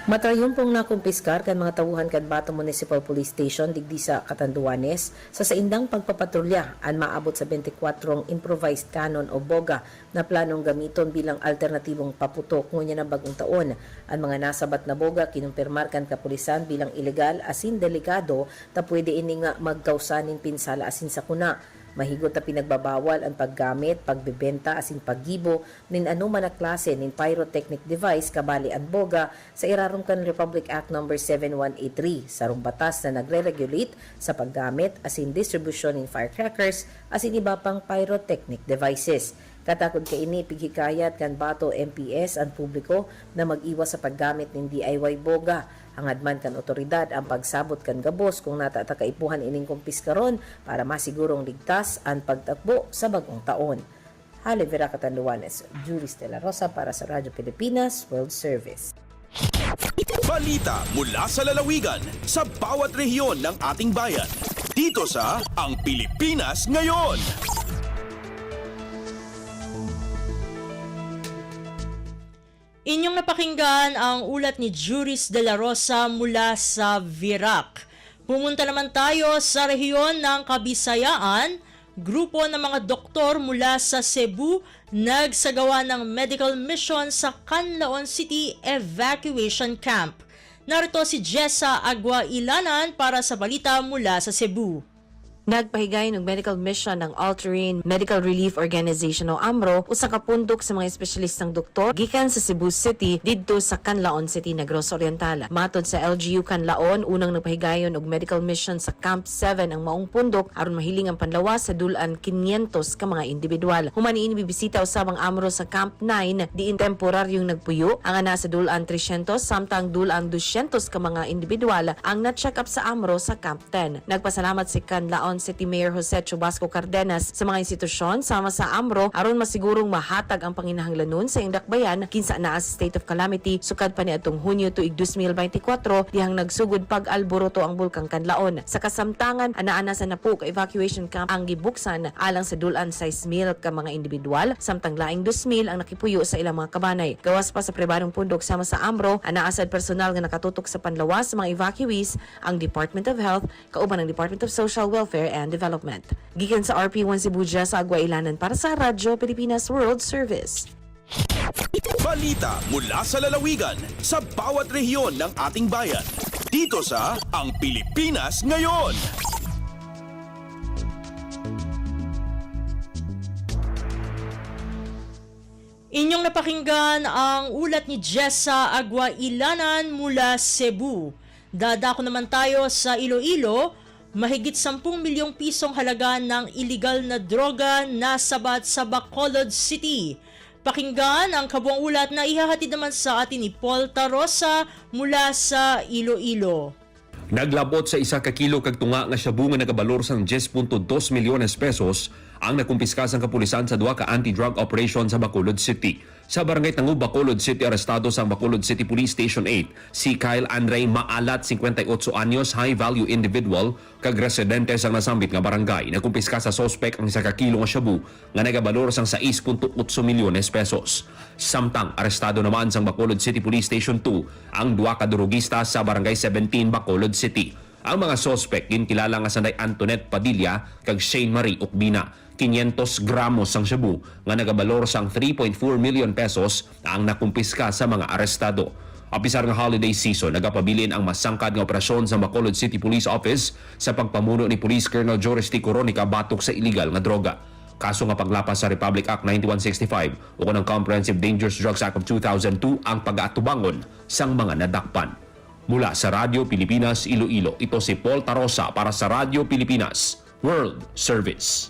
Matrayon pong nakumpiskar kan mga tawuhan kan Bato Municipal Police Station digdi sa Catanduanes sa saindang pagpapatrolya an maabot sa 24 improvised cannon o boga na planong gamiton bilang alternatibong paputok ngunya na bagong taon. Ang mga nasabat na boga kinumpirmar kan kapulisan bilang ilegal asin delikado ta pwede ini nga magkausanin pinsala asin sakuna. Mahigot na pinagbabawal ang paggamit, pagbebenta asin paggibo nin anuman na klase nin pyrotechnic device kabali ang boga sa irarom kan Republic Act No. 7183 sarong batas na nagre-regulate sa paggamit asin distribution nin firecrackers asin iba pang pyrotechnic devices. Katakod ka ini pighikayat kan Bato MPS ang publiko na mag-iwas sa paggamit ng DIY boga. Hangad man kan otoridad ang pagsabot kan gabos kung natatagaipuhan ining kumpiskaron para masigurong ligtas ang pagtakbo sa bagong taon. Halle Vera Catanduanes, Juris de la Rosa para sa Radyo Pilipinas World Service. Balita mula sa lalawigan sa bawat rehiyon ng ating bayan. Dito sa Ang Pilipinas Ngayon. Inyong napakinggan ang ulat ni Juris de la Rosa mula sa Virac. Pumunta naman tayo sa rehiyon ng Kabisayaan. Grupo ng mga doktor mula sa Cebu nagsagawa ng medical mission sa Canlaon City Evacuation Camp. Narito si Jessa Aguailanan para sa balita mula sa Cebu. Nagpahigay ng medical mission ng All-Terrain Medical Relief Organization o AMRO usa ka pundok sa mga espesyalistang doktor gikan sa Cebu City didto sa Canlaon City, Negros Oriental. Matod sa LGU Canlaon, unang nagpahigayon og medical mission sa Camp 7 ang maong pundok aron mahiling ang panlawas sa dulan 500 ka mga individual. Human niini bibisita usab ang AMRO sa Camp 9 diin temporaryong nagpuyo ang ana sa dulan 300 samtang dulan 200 ka mga individual ang na-check up sa AMRO sa Camp 10. Nagpasalamat si Canlaon City Mayor Jose Chubasco Cardenas sa mga institusyon sama sa AMRO aron masigurong mahatag ang panginahanglanon sa Indakbayan kinsa naa sa state of calamity sukad pa niadtong Hunyo tuig 2024 dihang nagsugod pag-alboroto ang bulkang Canlaon. Sa kasamtangan, ana-ana sa napo ka evacuation camp ang gibuksan alang sa dulan 6,000 ka mga individual samtang laing 2,000 ang nakipuyo sa ilang mga kabanay. Gawas pa sa pribadong pundok sama sa AMRO, anaa sad personal nga nakatutok sa panlawas sa mga evacuees ang Department of Health kauban ng Department of Social Welfare and Development. Gikan sa RP1 Cebu sa Aguailanan para sa Radyo Pilipinas World Service. Balita mula sa lalawigan sa bawat rehiyon ng ating bayan. Dito sa Ang Pilipinas Ngayon. Inyong napakinggan ang ulat ni Jessa Aguailanan mula Cebu. Dadako naman tayo sa Iloilo. Mahigit 10 milyong pisong halaga ng iligal na droga nasabat sa Bacolod City. Pakinggan ang kabuang ulat na ihahatid naman sa atin ni Paul Tarosa mula sa Iloilo. Naglabot sa 1 ka kilo kag tunga nga shabu nga nagabalor sang 10.2 milyones pesos ang nakumpiska sang kapulisan sa duha ka anti-drug operation sa Bacolod City. Sa barangay Tangu, Bacolod City, arestado sa Bacolod City Police Station 8 si Kyle Andre Maalat, 58 anyos, high-value individual kag residente sa nasambit nga barangay. Nakumpiska sa sospek ang 1 ka kilo nga shabu nga nagabalor sang 6.8 milyones pesos. Samtang arestado naman sang Bacolod City Police Station 2 ang duha ka drogista sa barangay 17 Bacolod City. Ang mga sospek ginkilala nga sanday Antoinette Padilla kag Shane Marie Ukbina. 500 gramos sang shabu nga nagabalor sang 3.4 million pesos ang nakumpiska sa mga arestado. Apisar nga holiday season, nagapabilin ang masangkad nga operasyon sa Bacolod City Police Office sa pagpamuno ni Police Colonel Joris T. Coronica batok sa illegal nga droga. Kaso nga paglapas sa Republic Act 9165 o ng Comprehensive Dangerous Drugs Act of 2002 ang pag-aatubangon sang mga nadakpan. Mula sa Radyo Pilipinas Iloilo, ito si Paul Tarosa para sa Radyo Pilipinas World Service.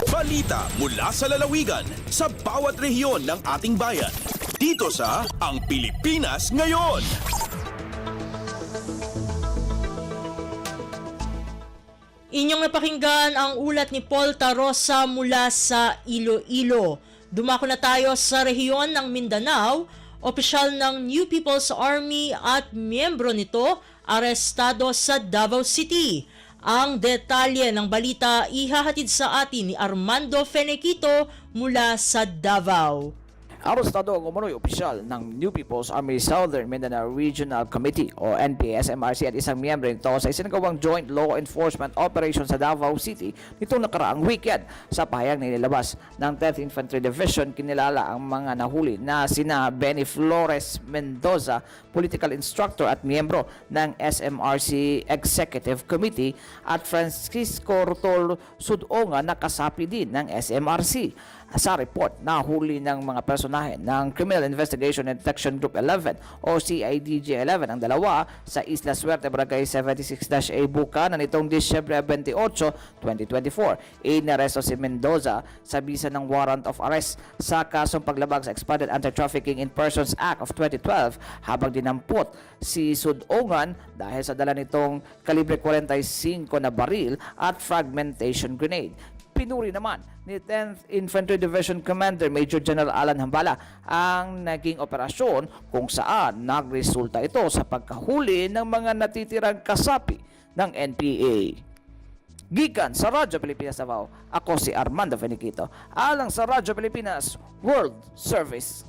Balita mula sa lalawigan sa bawat rehiyon ng ating bayan. Dito sa Ang Pilipinas Ngayon. Inyong napakinggan ang ulat ni Paul Tarosa mula sa Iloilo. Dumako na tayo sa rehiyon ng Mindanao. Opisyal ng New People's Army at miyembro nito arestado sa Davao City. Ang detalye ng balita ihahatid sa atin ni Armando Fenequito mula sa Davao. Arostado ang umunoy opisyal ng New People's Army Southern Mindanao Regional Committee o NPSMRC at isang miyembro nito sa isinagawang Joint Law Enforcement Operation sa Davao City nitong nakaraang weekend. Sa pahayag na inilabas ng 10th Infantry Division, kinilala ang mga nahuli na sina Benny Flores Mendoza, political instructor at miyembro ng SMRC Executive Committee, at Francisco Rotol Sudonga na kasapi din ng SMRC. Sa report, nahuli ng mga personahe ng Criminal Investigation and Detection Group 11 o CIDG-11 ang dalawa sa Isla Suerte, Barangay 76-A Buka na nitong Disyembre 28, 2024. Inaresto si Mendoza sa bisa ng warrant of arrest sa kasong paglabag sa Expanded Anti-Trafficking in Persons Act of 2012 habang dinampot si Sudongan dahil sa dala nitong kalibre 45 na baril at fragmentation grenade. Ipinuri naman ni 10th Infantry Division Commander Major General Alan Hambala ang naging operasyon kung saan nagresulta ito sa pagkahuli ng mga natitirang kasapi ng NPA. Gikan sa Radyo Pilipinas Davao, ako si Armando Feniquito, alang sa Radyo Pilipinas World Service.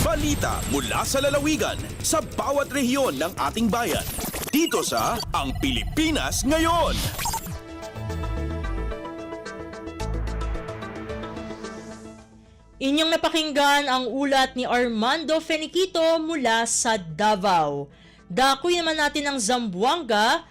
Balita mula sa lalawigan sa bawat rehiyon ng ating bayan. Dito sa Ang Pilipinas Ngayon. Inyong napakinggan ang ulat ni Armando Feniquito mula sa Davao. Dakoy naman natin ang Zamboanga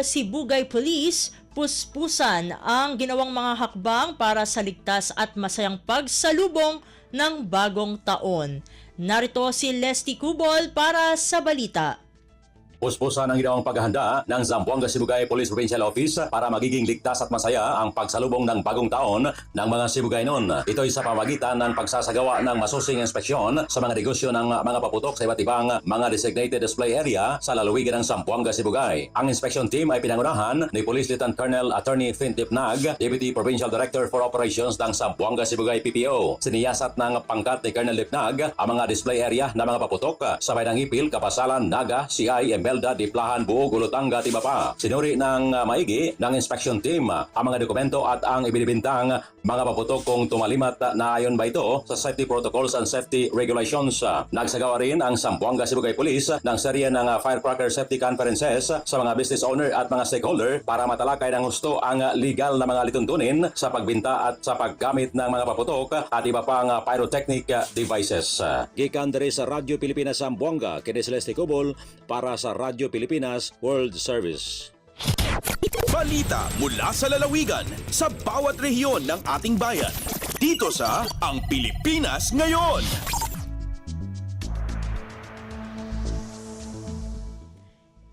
Sibugay Police, puspusan ang ginawang mga hakbang para sa ligtas at masayang pagsalubong ng bagong taon. Narito si Leslie Cubol para sa balita. Puspusan ang ginawang paghahanda ng Zamboanga Sibugay Police Provincial Office para magiging ligtas at masaya ang pagsalubong ng bagong taon ng mga Sibugaynon. Ito ay sa pamamagitan ng pagsasagawa ng masusing inspeksyon sa mga negosyo ng mga paputok sa iba't ibang mga designated display area sa lalawigan ng Zamboanga Sibugay. Ang inspection team ay pinangunahan ni Police Lieutenant Colonel Attorney Finn Tipnag, Deputy Provincial Director for Operations ng Zamboanga Sibugay PPO. Siniyasat ng pangkat ni Colonel Tipnag ang mga display area ng mga paputok sa Baydang Ipil, Kapasalan, Naga, CI, Emelda, Diplahan, Buog, Ulutanga at iba pa. Sinuri ng maigi ng inspection team ang mga dokumento at ang ibinibintang mga paputok kung tumalimat na ayon ba ito sa safety protocols and safety regulations. Nagsagawa rin ang Zamboanga Sibugay Police ng serye ng firecracker safety conferences sa mga business owner at mga stakeholder para matalakay ng gusto ang legal na mga lituntunin sa pagbinta at sa paggamit ng mga paputok at iba pang pyrotechnic devices. Gikan diri sa Radyo Pilipinas Zamboanga, kini Celeste Cubol para sa Radyo Pilipinas World Service. Balita mula sa lalawigan sa bawat rehiyon ng ating bayan. Dito sa Ang Pilipinas Ngayon.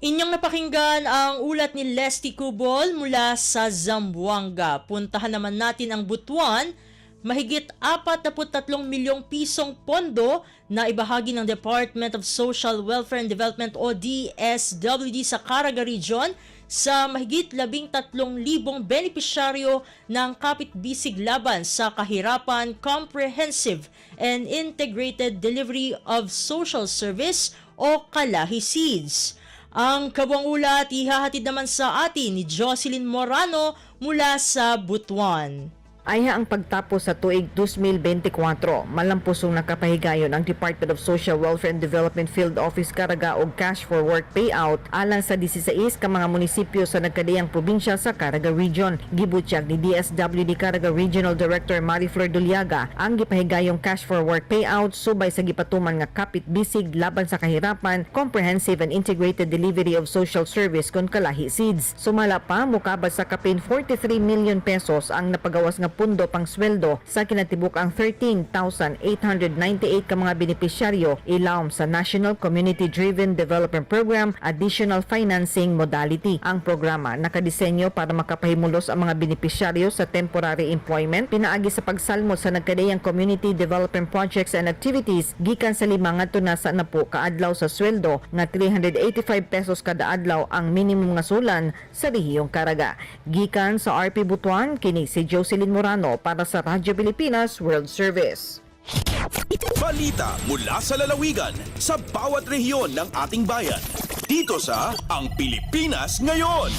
Inyong napakinggan ang ulat ni Leslie Cubol mula sa Zamboanga. Puntahan naman natin ang Butuan. Mahigit 43 milyong pisong pondo na ibahagi ng Department of Social Welfare and Development o DSWD sa Caraga Region sa mahigit 13,000 benepisyaryo ng Kapit-Bisig laban sa kahirapan, Comprehensive and Integrated Delivery of Social Service o Kalahi Seeds. Ang kabuang ulat ihahatid naman sa atin ni Jocelyn Morano mula sa Butuan. Aya ang pagtapos sa tuig 2024, malampusong nakapahigayon ang Department of Social Welfare and Development Field Office Caraga og cash for work payout alang sa 16 ka mga munisipyo sa nagkadiyang probinsya sa Caraga Region. Gibutyag ni DSWD Caraga Regional Director Mariflor Duliaga ang gipahigayong cash for work payout subay sa gipatuman nga Kapit-Bisig laban sa kahirapan, Comprehensive and Integrated Delivery of Social Service kon Kalahi Seeds. Sumala pa mukabad sa kapin 43 million pesos ang napagawas nga pundo pang sweldo sa kinatibuk ang 13,898 ka mga benepisyaryo ilawom sa National Community Driven Development Program Additional Financing Modality. Ang programa nakadisenyo para makapahimulos ang mga benepisyaryo sa temporary employment pinaagi sa pagsalmo sa nagkadayang community development projects and activities gikan sa 5 ngadto na sa 10 kaadlaw sa sweldo nga 385 pesos kada adlaw ang minimum nga sulan sa rehiyong Caraga. Gikan sa RP Butuan, kini si Jocelyn Morano para sa Radyo Pilipinas World Service. Balita mula sa lalawigan sa bawat rehiyon ng ating bayan. Dito sa Ang Pilipinas Ngayon.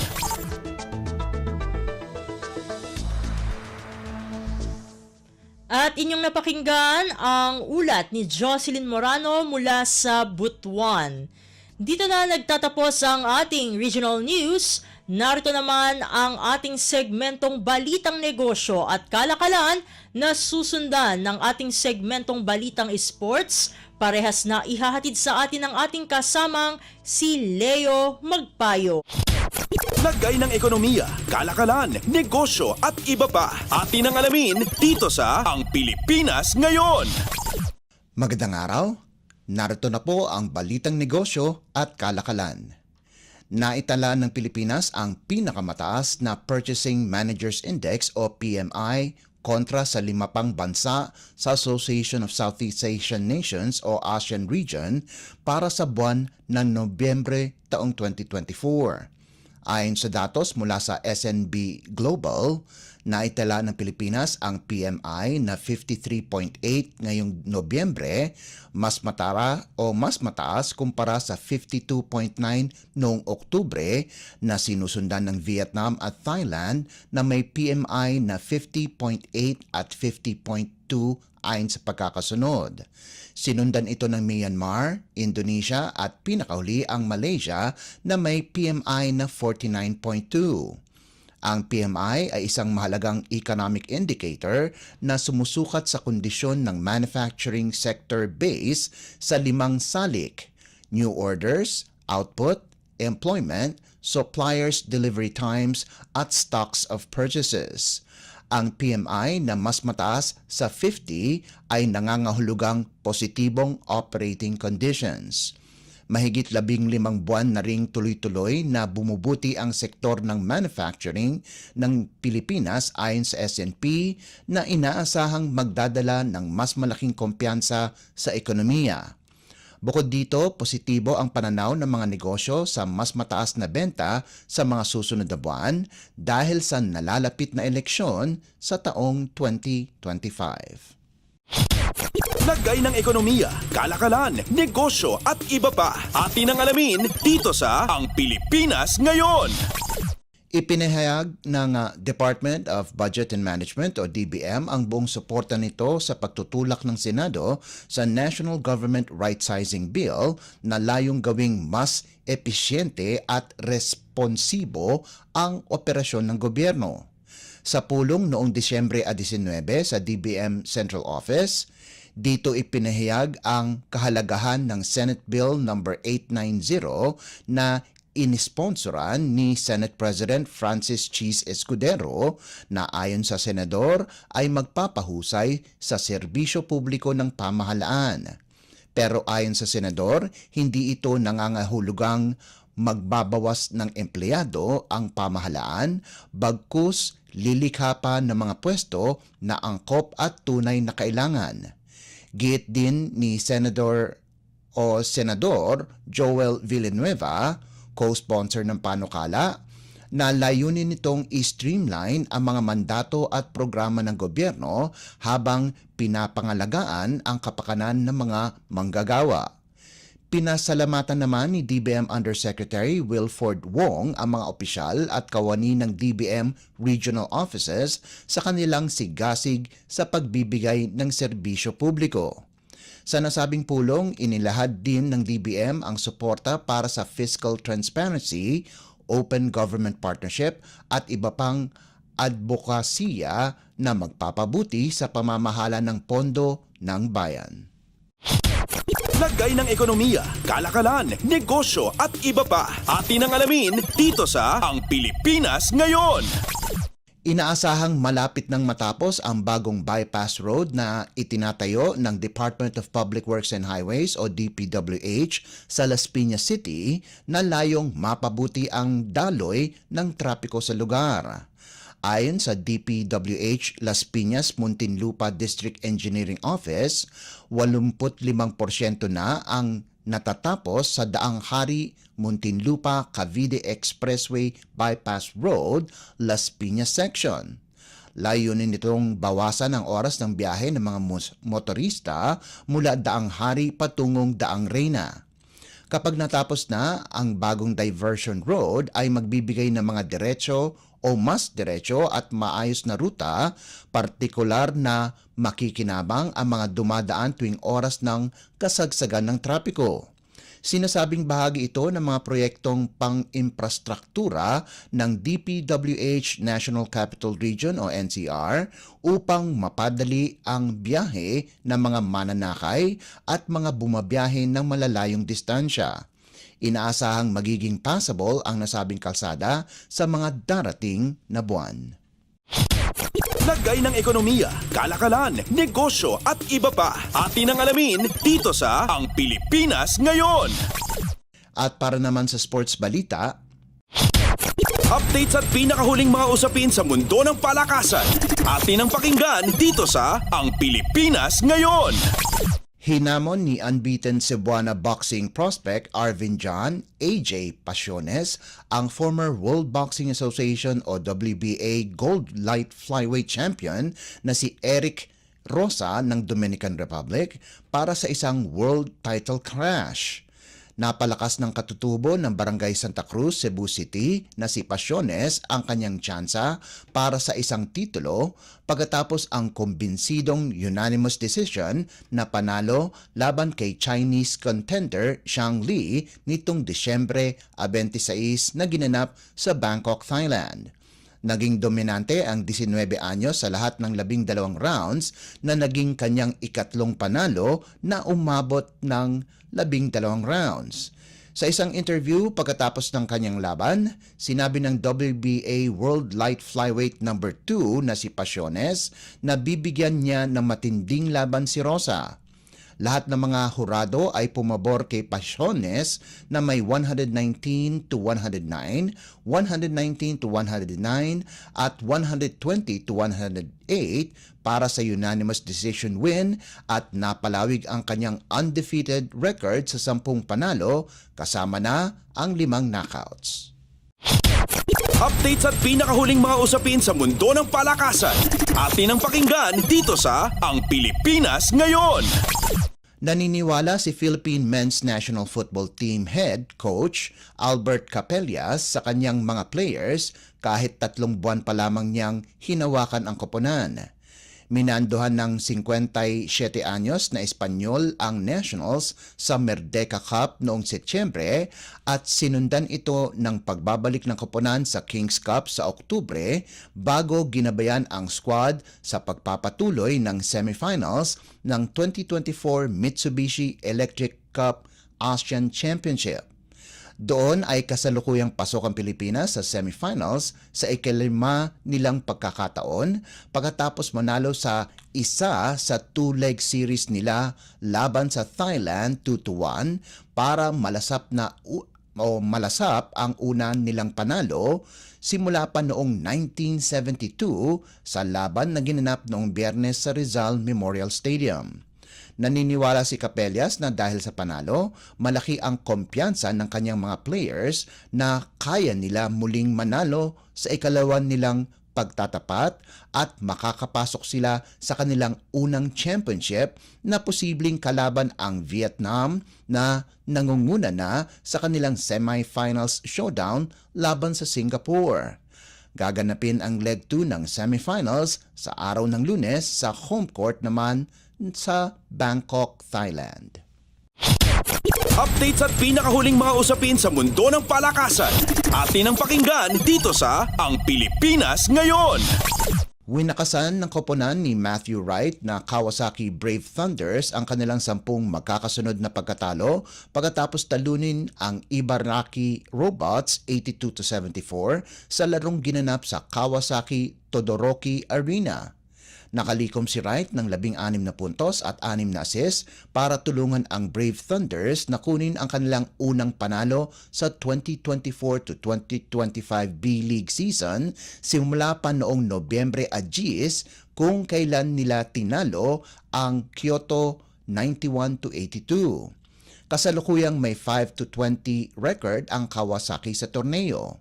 At inyong napakinggan ang ulat ni Jocelyn Morano mula sa Butuan. Dito na nagtatapos ang ating regional news. Narito naman ang ating segmentong Balitang Negosyo at Kalakalan na susundan ng ating segmentong Balitang Sports. Parehas na ihahatid sa atin ang ating kasamang si Leo Magpayo. Lagay ng ekonomiya, kalakalan, negosyo at iba pa. Atin ang alamin dito sa Ang Pilipinas Ngayon. Magandang araw. Narito na po ang Balitang Negosyo at Kalakalan. Naitala ng Pilipinas ang pinakamataas na Purchasing Managers Index o PMI kontra sa 5 pang bansa sa Association of Southeast Asian Nations o ASEAN Region para sa buwan ng Nobyembre taong 2024. Ayon sa datos mula sa SNB Global, naitala ng Pilipinas ang PMI na 53.8 ngayong Nobyembre, mas mataas kumpara sa 52.9 noong Oktubre na sinusundan ng Vietnam at Thailand na may PMI na 50.8 at 50.2 ayon sa pagkakasunod. Sinundan ito ng Myanmar, Indonesia at pinakahuli ang Malaysia na may PMI na 49.2. Ang PMI ay isang mahalagang economic indicator na sumusukat sa kondisyon ng manufacturing sector base sa 5 salik: new orders, output, employment, suppliers' delivery times, at stocks of purchases. Ang PMI na mas mataas sa 50 ay nangangahulugang positibong operating conditions. Mahigit 15 buwan na ring tuloy-tuloy na bumubuti ang sektor ng manufacturing ng Pilipinas ayon sa S&P na inaasahang magdadala ng mas malaking kumpiyansa sa ekonomiya. Bukod dito, positibo ang pananaw ng mga negosyo sa mas mataas na benta sa mga susunod na buwan dahil sa nalalapit na eleksyon sa taong 2025. Lagay ng ekonomiya, kalakalan, negosyo at iba pa. Atin ang alamin dito sa Ang Pilipinas Ngayon. Ipinahayag ng Department of Budget and Management o DBM ang buong suporta nito sa pagtutulak ng Senado sa National Government Right-Sizing Bill na layong gawing mas episyente at responsibo ang operasyon ng gobyerno. Sa pulong noong Disyembre 19 sa DBM Central Office, dito ipinahayag ang kahalagahan ng Senate Bill No. 890 na inisponsoran ni Senate President Francis Cheese Escudero na ayon sa senador ay magpapahusay sa serbisyo publiko ng pamahalaan. Pero ayon sa senador, hindi ito nangangahulugang magbabawas ng empleyado ang pamahalaan, bagkus lilikha pa ng mga pwesto na angkop at tunay na kailangan. Giit din ni Senador Joel Villanueva, co-sponsor ng panukala, na layunin nitong i-streamline ang mga mandato at programa ng gobyerno habang pinapangalagaan ang kapakanan ng mga manggagawa. Pinasalamatan naman ni DBM Undersecretary Wilford Wong ang mga opisyal at kawani ng DBM Regional Offices sa kanilang sigasig sa pagbibigay ng serbisyo publiko. Sa nasabing pulong, inilahad din ng DBM ang suporta para sa fiscal transparency, open government partnership at iba pang advokasya na magpapabuti sa pamamahala ng pondo ng bayan. Lagay ng ekonomiya, kalakalan, negosyo at iba pa. Atin ang alamin dito sa Ang Pilipinas Ngayon. Inaasahang malapit nang matapos ang bagong bypass road na itinatayo ng Department of Public Works and Highways o DPWH sa Las Piñas City na layong mapabuti ang daloy ng trapiko sa lugar. Ayon sa DPWH Las Piñas Muntinlupa District Engineering Office, 85% na ang natatapos sa Daang Hari Muntinlupa Cavite Expressway Bypass Road, Las Piñas Section. Layunin nitong bawasan ang oras ng biyahe ng mga motorista mula Daang Hari patungong Daang Reyna. Kapag natapos na, ang bagong diversion road ay magbibigay ng mga diretso o mas diretso at maayos na ruta, partikular na makikinabang ang mga dumadaan tuwing oras ng kasagsagan ng trapiko. Sinasabing bahagi ito ng mga proyektong pang-infrastruktura ng DPWH National Capital Region o NCR upang mapadali ang biyahe ng mga mananakay at mga bumabiyahe ng malalayong distansya. Inaasahang magiging passable ang nasabing kalsada sa mga darating na buwan. Lagay ng ekonomiya, kalakalan, negosyo at iba pa. Atin ang alamin dito sa Ang Pilipinas Ngayon. At para naman sa sports balita, updates at pinakahuling mga usapin sa mundo ng palakasan. Atin ang pakinggan dito sa Ang Pilipinas Ngayon. Hinamon ni unbeaten Cebuana boxing prospect Arvin John AJ Pasiones ang former World Boxing Association o WBA Gold Light Flyweight Champion na si Eric Rosa ng Dominican Republic para sa isang world title clash. Napalakas ng katutubo ng Barangay Santa Cruz, Cebu City na si Pasiones ang kanyang tsansa para sa isang titulo pagkatapos ang kumbinsidong unanimous decision na panalo laban kay Chinese contender Zhang Li nitong Disyembre 26 na ginanap sa Bangkok, Thailand. Naging dominante ang 19 anyos sa lahat ng 12 rounds na naging kanyang ikatlong panalo na umabot ng 12 rounds. Sa isang interview pagkatapos ng kanyang laban, sinabi ng WBA World Light Flyweight No. 2 na si Pasiones na bibigyan niya ng matinding laban si Rosa. Lahat ng mga hurado ay pumabor kay Pasiones na may 119-109, 119-109 at 120-108 para sa unanimous decision win at napalawig ang kanyang undefeated record sa 10 panalo kasama na ang 5 knockouts. Updates at pinakahuling mga usapin sa mundo ng palakasan. Atin ang pakinggan dito sa Ang Pilipinas Ngayon. Naniniwala si Philippine Men's National Football Team head coach Albert Capellas sa kanyang mga players kahit 3 buwan pa lamang niyang hinawakan ang koponan. Minandohan ng 57 anyos na Espanyol ang Nationals sa Merdeka Cup noong Setyembre at sinundan ito ng pagbabalik ng koponan sa Kings Cup sa Oktubre bago ginabayan ang squad sa pagpapatuloy ng semifinals ng 2024 Mitsubishi Electric Cup Asian Championship. Doon ay kasalukuyang pasok ang Pilipinas sa semifinals sa ikalima nilang pagkakataon pagkatapos manalo sa isa sa 2-leg series nila laban sa Thailand 2-1 para malasap ang una nilang panalo simula pa noong 1972 sa laban na ginanap noong Biyernes sa Rizal Memorial Stadium. Naniniwala si Capellas na dahil sa panalo, malaki ang kumpiyansa ng kanyang mga players na kaya nila muling manalo sa ikalawan nilang pagtatapat at makakapasok sila sa kanilang unang championship na posibleng kalaban ang Vietnam na nangunguna na sa kanilang semifinals showdown laban sa Singapore. Gaganapin ang leg 2 ng semifinals sa araw ng Lunes sa home court naman sa Bangkok, Thailand. Updates at pinakahuling mga usapin sa mundo ng palakasan. Atin ang pakinggan dito sa Ang Pilipinas Ngayon. Winakasan ng koponan ni Matthew Wright na Kawasaki Brave Thunders ang kanilang 10 magkakasunod na pagkatalo pagkatapos talunin ang Ibaraki Robots 82-74 sa larong ginanap sa Kawasaki Todoroki Arena. Nakalikom si Wright ng 16 na puntos at 6 na assists para tulungan ang Brave Thunders na kunin ang kanilang unang panalo sa 2024-2025 B-League season simula pa noong Nobyembre 10 kung kailan nila tinalo ang Kyoto 91-82. Kasalukuyang may 5-20 record ang Kawasaki sa torneo.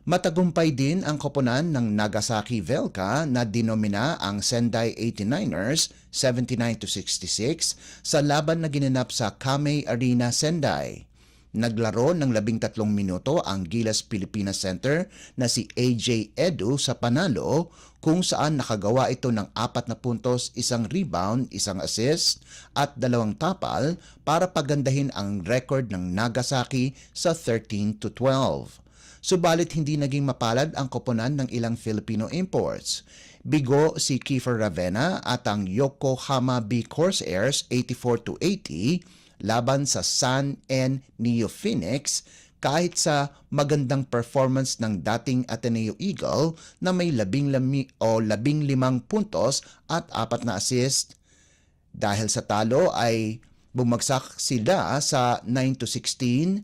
Matagumpay din ang koponan ng Nagasaki Velka na dinomina ang Sendai 89ers 79-66 sa laban na ginanap sa Kamei Arena, Sendai. Naglaro ng 13 minuto ang Gilas Pilipinas Center na si AJ Edu sa panalo kung saan nakagawa ito ng 4 na puntos, 1 rebound, 1 assist at 2 tapal para pagandahin ang record ng Nagasaki sa 13-12. Subalit hindi naging mapalad ang koponan ng ilang Filipino imports. Bigo si Kiefer Ravena at ang Yokohama B Corsairs 84-80 laban sa San N Neo Phoenix kahit sa magandang performance ng dating Ateneo Eagle na may 15 puntos at 4 na assist. Dahil sa talo ay bumagsak sila sa 9-16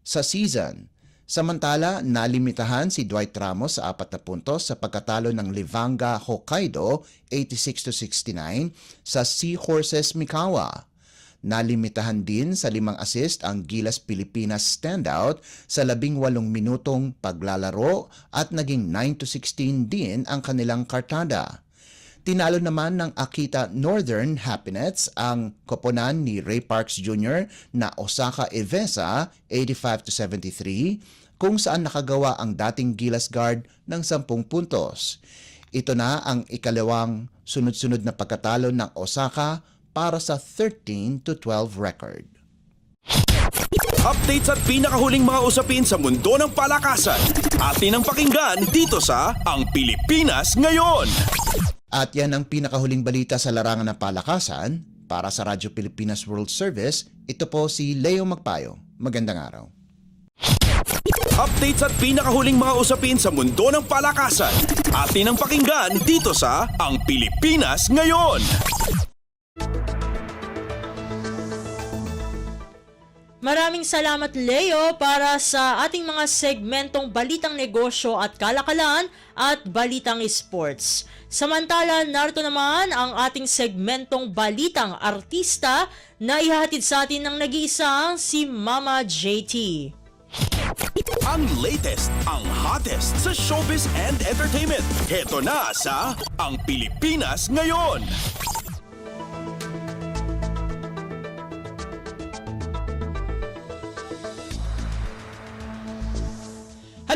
sa season. Samantala, nalimitahan si Dwight Ramos sa 4 na puntos sa pagkatalo ng Livanga Hokkaido 86-69 sa Seahorses Mikawa. Nalimitahan din sa 5 assist ang Gilas Pilipinas standout sa 18 minutong paglalaro at naging 9-16 din ang kanilang kartada. Tinalo naman ng Akita Northern Happinets ang koponan ni Ray Parks Jr. na Osaka Evesa 85-73 kung saan nakagawa ang dating Gilas guard ng 10 puntos. Ito na ang ikalawang sunod-sunod na pagkatalo ng Osaka para sa 13-12 record. Updates at pinakahuling mga usapin sa mundo ng palakasan. Atin ang pakinggan dito sa Ang Pilipinas Ngayon. At yan ang pinakahuling balita sa larangan ng palakasan. Para sa Radyo Pilipinas World Service, ito po si Leo Magpayo. Magandang araw. Updates at pinakahuling mga usapin sa mundo ng palakasan. Atin ang pakinggan dito sa Ang Pilipinas Ngayon. Maraming salamat Leo para sa ating mga segmentong balitang negosyo at kalakalan at balitang sports. Samantala, narito naman ang ating segmentong balitang artista na ihahatid sa atin ng nag-iisang si Mama JT. Ang latest, ang hottest sa showbiz and entertainment. Heto na sa Ang Pilipinas Ngayon.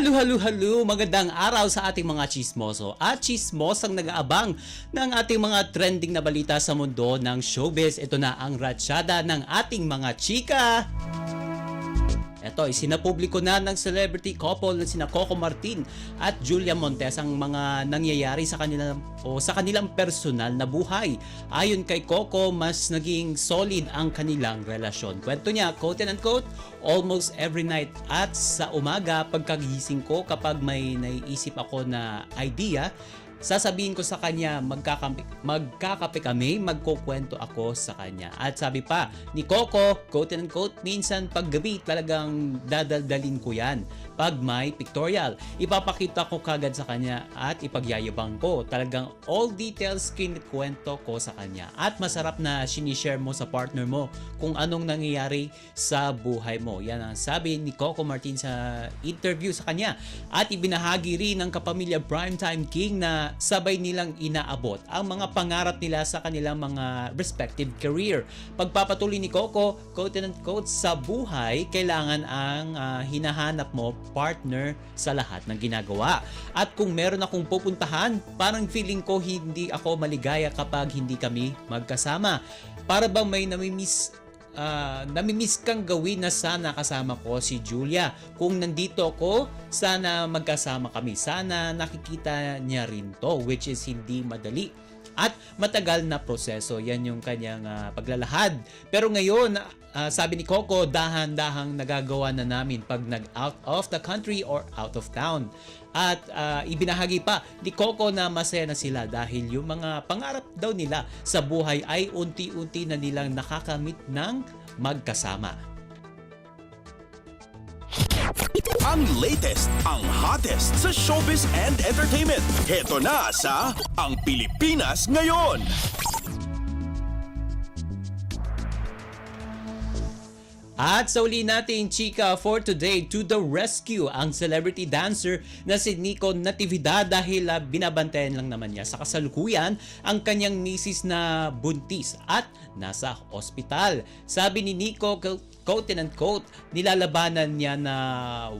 Halo, magandang araw sa ating mga chismoso at chismosang nag-aabang ng ating mga trending na balita sa mundo ng showbiz. Ito na ang ratsyada ng ating mga chika. Ito, isinapubliko na ng celebrity couple na sina Coco Martin at Julia Montes ang mga nangyayari sa kanilang personal na buhay. Ayon kay Coco, mas naging solid ang kanilang relasyon. Kwento niya, quote and unquote, almost every night at sa umaga pagkagising ko kapag may naiisip ako na idea, sasabihin ko sa kanya, magkakape kami, magkukwento ako sa kanya. At sabi pa ni Coco, quote and unquote, minsan paggabi talagang dadaldalin ko yan. Pag may pictorial, ipapakita ko kagad sa kanya at ipagyayabang ko. Talagang all details kinikwento ko sa kanya. At masarap na sinishare mo sa partner mo kung anong nangyayari sa buhay mo. Yan ang sabi ni Coco Martin sa interview sa kanya. At ibinahagi rin ng kapamilya Primetime King na sabay nilang inaabot ang mga pangarap nila sa kanilang mga respective career. Pagpapatuloy ni Coco, quote and unquote, sa buhay, kailangan ang hinahanap mo partner sa lahat ng ginagawa. At kung meron akong pupuntahan, parang feeling ko hindi ako maligaya kapag hindi kami magkasama. Para bang may namimiss kang gawin na sana kasama ko si Julia. Kung nandito ako, sana magkasama kami. Sana nakikita niya rin to, which is hindi madali at matagal na proseso. Yan yung kanyang paglalahad. Pero ngayon, sabi ni Coco, dahan-dahang nagagawa na namin pag nag-out of the country or out of town. At ibinahagi pa ni Coco na masaya na sila dahil yung mga pangarap daw nila sa buhay ay unti-unti na nilang nakakamit ng magkasama. Ang latest, ang hottest sa showbiz and entertainment. Heto na sa Ang Pilipinas Ngayon. At sa uli natin, chika, for today, to the rescue ang celebrity dancer na si Nico Natividad dahil binabantayan lang naman niya sa kasalukuyan ang kanyang misis na buntis at nasa ospital. Sabi ni Nico, quote and unquote, nilalabanan niya na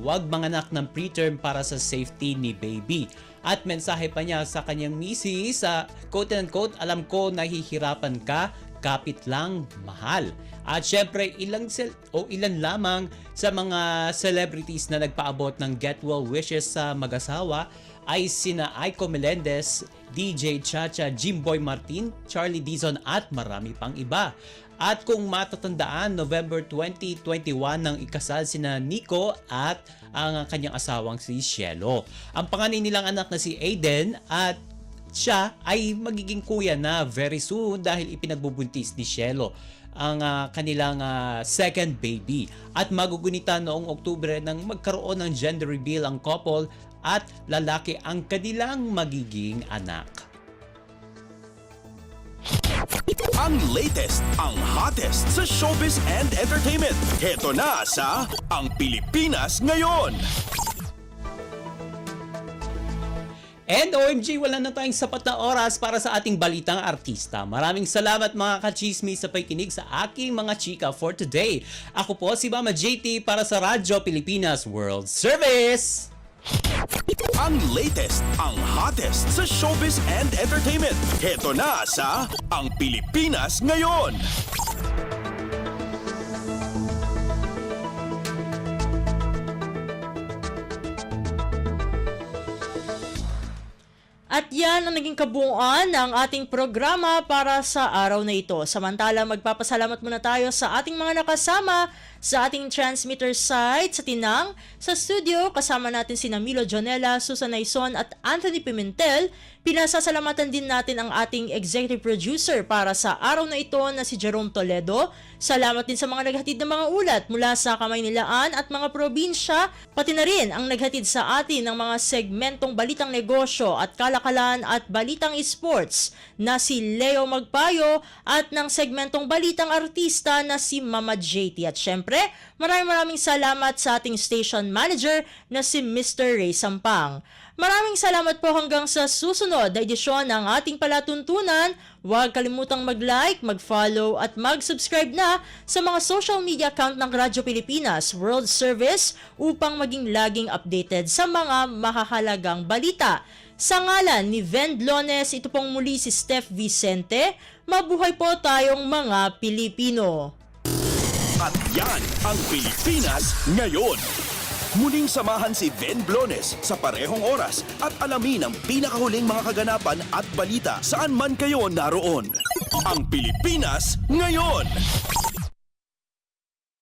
wag manganak ng preterm para sa safety ni baby. At mensahe pa niya sa kanyang misis, quote and unquote, alam ko nahihirapan ka, kapit lang, mahal. At syempre, ilan lamang sa mga celebrities na nagpaabot ng get well wishes sa mag-asawa ay sina Aiko Melendez, DJ Chacha, Jimboy Martin, Charlie Dizon at marami pang iba. At kung matatandaan, November 2021 nang ikasal sina Nico at ang kanyang asawang si Cielo. Ang panganay nilang anak na si Aiden at siya ay magiging kuya na very soon dahil ipinagbubuntis ni Shelo ang kanilang second baby. At magugunita noong Oktubre nang magkaroon ng gender reveal ang couple at lalaki ang kanilang magiging anak. Ang latest, ang hottest sa showbiz and entertainment. Heto na sa Ang Pilipinas Ngayon. And OMG, wala na tayong sapat na oras para sa ating balitang artista. Maraming salamat mga kachismis sa pakikinig sa aking mga chika for today. Ako po si Mama JT para sa Radyo Pilipinas World Service. Ang latest, ang hottest sa showbiz and entertainment. Heto na sa Ang Pilipinas Ngayon. At yan ang naging kabuuan ng ating programa para sa araw na ito. Samantala, magpapasalamat muna tayo sa ating mga nakasama sa ating transmitter site sa Tinang. Sa studio, kasama natin si Milo Jonella, Susan Aison at Anthony Pimentel. Pinasasalamatan din natin ang ating executive producer para sa araw na ito na si Jerome Toledo. Salamat din sa mga naghatid ng mga ulat mula sa Kamaynilaan at mga probinsya, pati na rin ang naghatid sa atin ng mga segmentong Balitang Negosyo at Kalakalan at Balitang Esports na si Leo Magpayo at ng segmentong Balitang Artista na si Mama JT. At syempre, maraming salamat sa ating station manager na si Mr. Ray Sampang. Maraming salamat po hanggang sa susunod na edisyon ng ating palatuntunan. Huwag kalimutang mag-like, mag-follow at mag-subscribe na sa mga social media account ng Radyo Pilipinas World Service upang maging laging updated sa mga mahahalagang balita. Sa ngalan ni Ven Blones, ito pong muli si Steph Vicente. Mabuhay po tayong mga Pilipino. At yan ang Pilipinas Ngayon. Muling samahan si Ven Blones sa parehong oras at alamin ang pinakahuling mga kaganapan at balita saan man kayo naroon. Ang Pilipinas Ngayon.